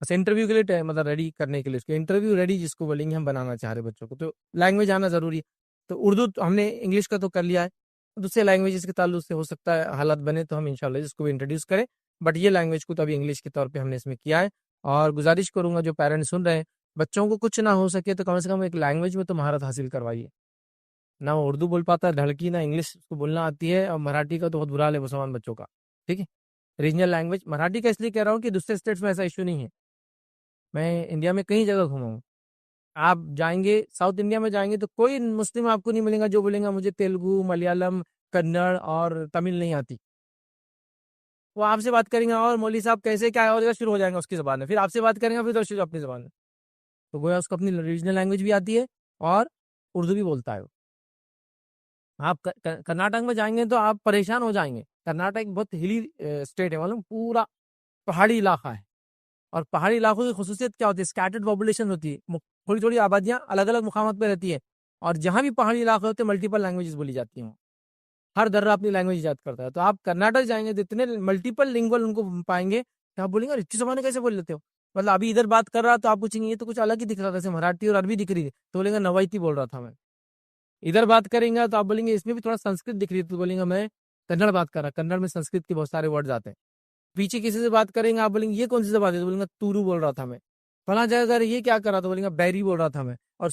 [SPEAKER 2] بس انٹرویو کے لیے مطلب ریڈی کرنے کے لیے، اس کو انٹرویو ریڈی جس کو بولیں گے ہم بنانا چاہ رہے بچوں کو. تو لینگویج آنا ضروری ہے. تو اردو ہم نے انگلش کا تو کر لیا ہے، دوسرے لینگویجز کے تعلق سے ہو سکتا ہے حالات بنے تو ہم انشاءاللہ اس کو بھی انٹروڈیوس کریں. بٹ یہ لینگویج کو تو ابھی انگلش کے طور پہ ہم نے اس میں کیا ہے. اور گزارش کروں گا جو پیرنٹس سن رہے ہیں، بچوں کو کچھ نہ ہو سکے تو کم سے کم ایک لینگویج میں تو مہارت حاصل کروائیے. نہ وہ اردو بول پاتا ہے ڈھڑکی، نہ انگلش کو بولنا آتی ہے، اور مراٹھی کا تو بہت برا حال ہے مسلمان بچوں کا. ٹھیک ہے، ریجنل لینگویج مراٹھی کا اس لیے کہہ رہا ہوں کہ دوسرے اسٹیٹس میں ایسا ایشو نہیں ہے. میں انڈیا میں کئی جگہ گھوما ہوں، آپ جائیں گے ساؤتھ انڈیا میں جائیں گے تو کوئی مسلم آپ کو نہیں ملے گا جو بولیں گا مجھے تیلگو، ملیالم، کنڑ اور تمل نہیں آتی. وہ آپ سے بات کریں گے اور مولوی صاحب کیسے کیا ہے اور شروع ہو جائیں گے اس کی زبان میں، پھر آپ سے بات کریں گے پھر تو شروع اپنی زبان میں. تو گویا اس کو اپنی ریجنل لینگویج بھی آتی ہے اور اردو بھی بولتا ہے. آپ کرناٹک میں جائیں گے تو آپ پریشان ہو جائیں گے. کرناٹک بہت ہلی اسٹیٹ ہے، معلوم، پورا پہاڑی علاقہ ہے. اور پہاڑی علاقوں کی خصوصیت کیا ہوتی ہے؟ اسکیٹرڈ پاپولیشن ہوتی ہے، تھوڑی تھوڑی آبادیاں الگ الگ مقامات پہ رہتی ہے. اور جہاں بھی پہاڑی علاقے ہوتے ہیں ملٹیپل لینگویجز بولی جاتی ہیں، ہر درہ اپنی لینگویج ایجاد کرتا ہے. تو آپ کرناٹک جائیں گے تو اتنے ملٹیپل لنگول ان کو پائیں گے کہ آپ بولیں گے اتنی زبانیں کیسے بول لیتے ہو. مطلب ابھی ادھر بات کر رہا تو آپ پوچھیں گے یہ تو کچھ الگ ہی دکھ رہا تھا، جیسے مراٹھی اور عربی دکھ رہی ہے تو بولیں گے نوائتی بول رہا تھا میں. ادھر بات کریں گا تو آپ بولیں گے اس میں بھی تھوڑا سنسکرت دکھ رہی ہے تو بولیں گے میں کنڑ بات کر رہا. کنڑ میں سنسکرت کے بہت سارے ورڈز آتے ہیں. پیچھے کسی سے بات کریں گے آپ بولیں گے یہ کون سی زبان ہے تو بولیں گے تورو بول رہا تھا میں. فلاں جگہ یہ کیا کر رہا تو بولیں گے بیری بول رہا تھا میں. اور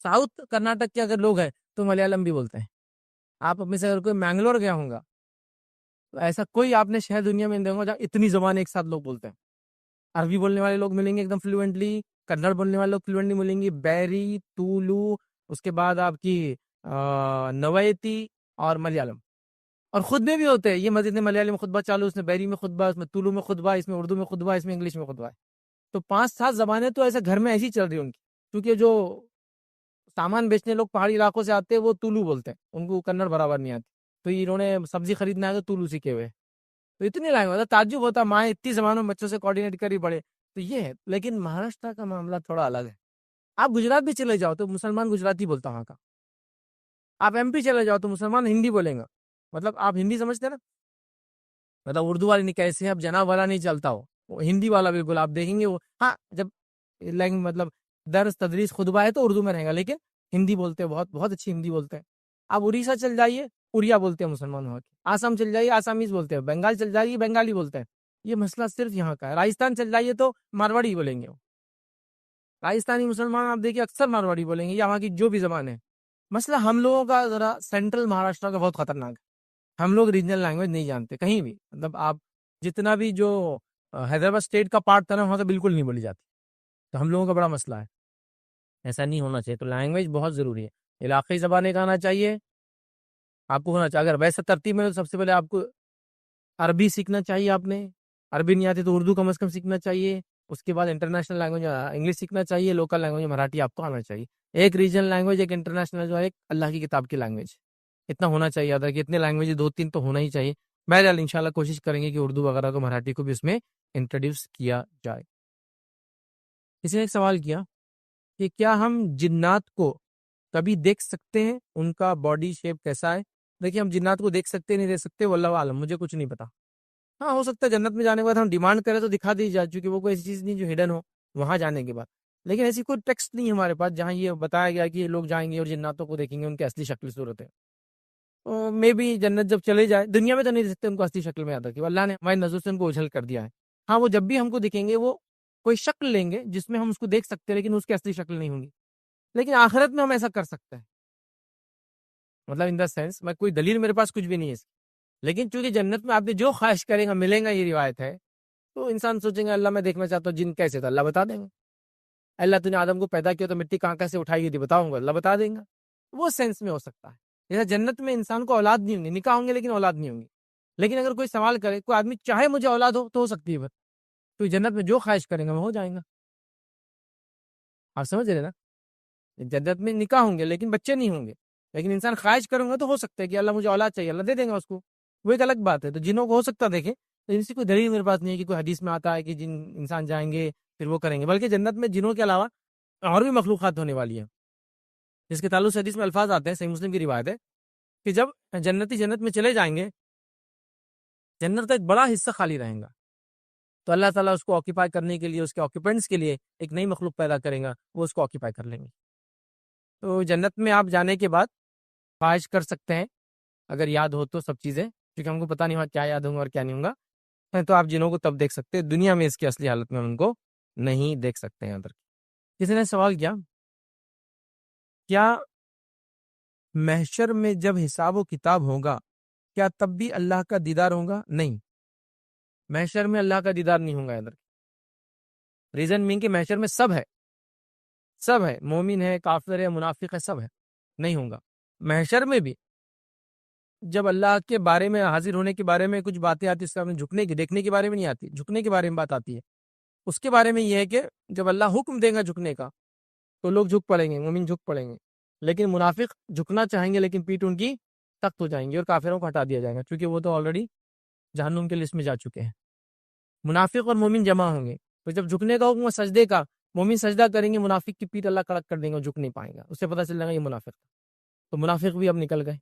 [SPEAKER 2] ساؤتھ کرناٹک کے اگر لوگ ہیں تو ملیالم بھی بولتے ہیں. آپ اپنے سے اگر کوئی مینگلور گیا ہوں گا تو ایسا کوئی آپ نے شہر دنیا میں نہیں دیکھا جہاں اتنی زبانیں ایک ساتھ لوگ بولتے ہیں. عربی بولنے والے لوگ ملیں گے ایک دم فلوئنٹلی، کنڑ بولنے والے لوگ فلوئنٹلی ملیں گے، بیری، تولو، اس کے بعد آپ کی نویتی اور ملیالم. اور خطبے بھی ہوتے ہیں. یہ مسجد میں ملیالم خطبہ چالو، اس میں بیری میں خطبہ، اس میں تولو میں خطبہ، اس میں اردو میں خطبہ، اس میں انگلش میں خطبہ ہے. تو 5-7 زبانیں تو ایسے گھر میں ایسی چل رہی ہیں ان کی. کیونکہ جو سامان بیچنے لوگ پہاڑی علاقوں سے آتے ہیں وہ تولو بولتے ہیں، ان کو کنڑ برابر نہیں آتی. تو انہوں نے سبزی خریدنا ہے تو تولو سیکھے ہوئے. تو اتنی لینگویج تعجب ہوتا، ماں اتنی زبانوں بچوں سے کوآرڈینیٹ کر ہی پڑے. تو یہ ہے. لیکن مہاراشٹر کا معاملہ تھوڑا الگ ہے. آپ گجرات بھی چلے جاؤ تو مسلمان گجراتی بولتا وہاں کا. آپ MP چلے جاؤ تو مسلمان ہندی بولیں گا. مطلب آپ ہندی سمجھتے نا، مطلب اردو والے نہیں کیسے اب جناب والا نہیں چلتا ہو، وہ ہندی والا بالکل آپ دیکھیں گے. وہ ہاں جب مطلب درس تدریس خطبہ ہے تو اردو میں رہے گا لیکن ہندی بولتے ہیں، بہت بہت اچھی ہندی بولتے ہیں. آپ اڑیسہ چل جائیے اڑیا بولتے ہیں مسلمان وہاں کے. آسام چل جائیے آسامیز بولتے ہیں. بنگال چل جائیے بنگالی بولتے ہیں. یہ مسئلہ صرف یہاں کا ہے. راجستھان چل جائیے تو مارواڑی بولیں گے. راجستھانی مسلمان آپ دیکھیے اکثر مارواڑی بولیں گے، یہاں کی جو بھی زبان ہے. مسئلہ ہم لوگوں کا ذرا سینٹرل مہاراشٹر کا بہت خطرناک ہے. ہم لوگ ریجنل لینگویج نہیں جانتے کہیں بھی. مطلب آپ جتنا بھی جو حیدرآباد اسٹیٹ کا پارٹ تھا نا، وہاں سے بالکل نہیں بولی جاتی، تو ہم لوگوں کا بڑا مسئلہ ہے، ایسا نہیں ہونا چاہیے. تو لینگویج بہت ضروری ہے. علاقائی زبان ایک آنا چاہیے آپ کو، ہونا چاہیے. اگر ویسے ترتیب میں تو سب سے پہلے آپ کو عربی سیکھنا چاہیے. آپ نے عربی نہیں آتی تو اردو کم از کم سیکھنا چاہیے. اس کے بعد انٹرنیشنل لینگویج انگلش سیکھنا چاہیے. لوکل لینگویج مراٹھی آپ کو آنا چاہیے. ایک ریجنل لینگویج، ایک انٹرنیشنل جو ہے، ایک اللہ کی کتاب کی لینگویج، اتنا ہونا چاہیے. یاد رکھیے اتنے لینگویج 2-3 تو ہونا ہی چاہیے. بہرحال انشاءاللہ کوشش کریں گے کہ اردو وغیرہ کو، مراٹھی کو بھی اس میں انٹروڈیوس کیا جائے. کسی نے ایک سوال کیا کہ کیا ہم جنات کو کبھی دیکھ سکتے ہیں، ان کا باڈی شیپ کیسا ہے؟ دیکھیے ہم جنات کو دیکھ سکتے نہیں دیکھ سکتے واللہ عالم، مجھے کچھ نہیں پتا. ہاں ہو سکتا ہے جنت میں جانے کے بعد ہم ڈیمانڈ کریں تو دکھا دی جائے، چونکہ وہ کوئی ایسی چیز نہیں جو ہڈن ہو وہاں جانے کے بعد. لیکن ایسی کوئی ٹیکسٹ نہیں ہے ہمارے پاس جہاں یہ بتایا گیا کہ یہ لوگ جائیں گے اور جناتوں کو دیکھیں گے ان کی اصلی شکل صورت ہے. مے بی جنت جب چلے جائے، دنیا میں تو نہیں دیکھ سکتے ان کو اصلی شکل میں. یاد رکھیے اللہ نے ہماری نظر سے ان کو اجھل کر دیا ہے. ہاں وہ جب بھی ہم کو دکھیں گے وہ کوئی شکل لیں گے جس میں ہم اس کو دیکھ سکتے ہیں، لیکن اس کی اصلی شکل نہیں ہوں گی. لیکن آخرت میں ہم ایسا کر سکتے ہیں، مطلب ان دا سینس میں کوئی دلیل میرے پاس کچھ بھی نہیں ہے اس کی. لیکن چونکہ جنت میں آپ نے جو خواہش کریں گا ملیں گا، یہ روایت ہے. تو انسان سوچیں گا اللہ میں دیکھنا چاہتا ہوں جن کیسے، تو اللہ بتا دیں گے. اللہ تو نے آدم کو پیدا کیا تو مٹی کہاں کیسے اٹھائی گئی تھی بتاؤں گا، اللہ بتا دیں گا. وہ سینس میں ہو سکتا ہے. جیسے جنت میں انسان کو اولاد نہیں ہوں گی، نکاح ہوں گے لیکن اولاد نہیں ہوں گی. لیکن اگر کوئی سوال کرے، کوئی آدمی چاہے مجھے اولاد ہو تو ہو سکتی ہے بس. تو جنت میں جو خواہش کریں گا وہ ہو جائیں گا. آپ سمجھ رہے نا؟ جنت میں نکاح ہوں گے لیکن بچے نہیں ہوں گے، لیکن انسان خواہش کروں گا تو ہو سکتا ہے کہ اللہ مجھے اولاد چاہیے، اللہ دے دیں گا اس کو. وہ ایک الگ بات ہے. تو جنوں کو ہو سکتا دیکھیں، تو ان سے کوئی دلیل میرے پاس نہیں ہے کہ کوئی حدیث میں آتا ہے کہ جن انسان جائیں گے پھر وہ کریں گے. بلکہ جنت میں جنوں کے علاوہ اور بھی مخلوقات ہونے والی ہیں، جس کے تعلق سے حدیث میں الفاظ آتے ہیں. صحیح مسلم کی روایت ہے کہ جب جنتی جنت میں چلے جائیں گے، جنت کا ایک بڑا حصہ خالی رہیں گا، تو اللہ تعالیٰ اس کو آکیپائی کرنے کے لیے، اس کے آکیپینٹس کے لیے ایک نئی مخلوق پیدا کریں گا، وہ اس کو آکیپائی کر لیں گے. تو جنت میں آپ جانے کے بعد خواہش کر سکتے ہیں اگر یاد ہو تو سب چیزیں، کیونکہ ہم کو پتہ نہیں ہوا کیا یاد ہوں گا اور کیا نہیں ہوں گا. تو آپ جنوں کو تب دیکھ سکتے ہیں، دنیا میں اس کی اصلی حالت میں ان کو نہیں دیکھ سکتے ہیں. اندر کسی نے سوال کیا محشر میں جب حساب و کتاب ہوگا کیا تب بھی اللہ کا دیدار ہوگا؟ نہیں، محشر میں اللہ کا دیدار نہیں ہوگا. ادھر ریزن مین کہ محشر میں سب ہے، مومن ہے، کافر ہے، منافق ہے، سب ہے، نہیں ہوگا. محشر میں بھی جب اللہ کے بارے میں، حاضر ہونے کے بارے میں کچھ باتیں آتی، اس کا جھکنے کی، دیکھنے کے بارے میں نہیں آتی، جھکنے کے بارے میں بات آتی ہے. اس کے بارے میں یہ ہے کہ جب اللہ حکم دے گا جھکنے کا تو لوگ جھک پڑیں گے، مومن جھک پڑیں گے. لیکن منافق جھکنا چاہیں گے لیکن پیٹ ان کی سخت ہو جائیں گے اور کافروں کو ہٹا دیا جائے گا، کیونکہ وہ تو آلریڈی جہنم کے لسٹ میں جا چکے ہیں. منافق اور مومن جمع ہوں گے، تو جب جھکنے کا حکم سجدے کا، مومن سجدہ کریں گے، منافق کی پیٹ اللہ کڑک کر دیں گے، جھک نہیں پائیں گا. اس سے پتہ چل جائے گا یہ منافق. تو منافق بھی اب نکل گئے.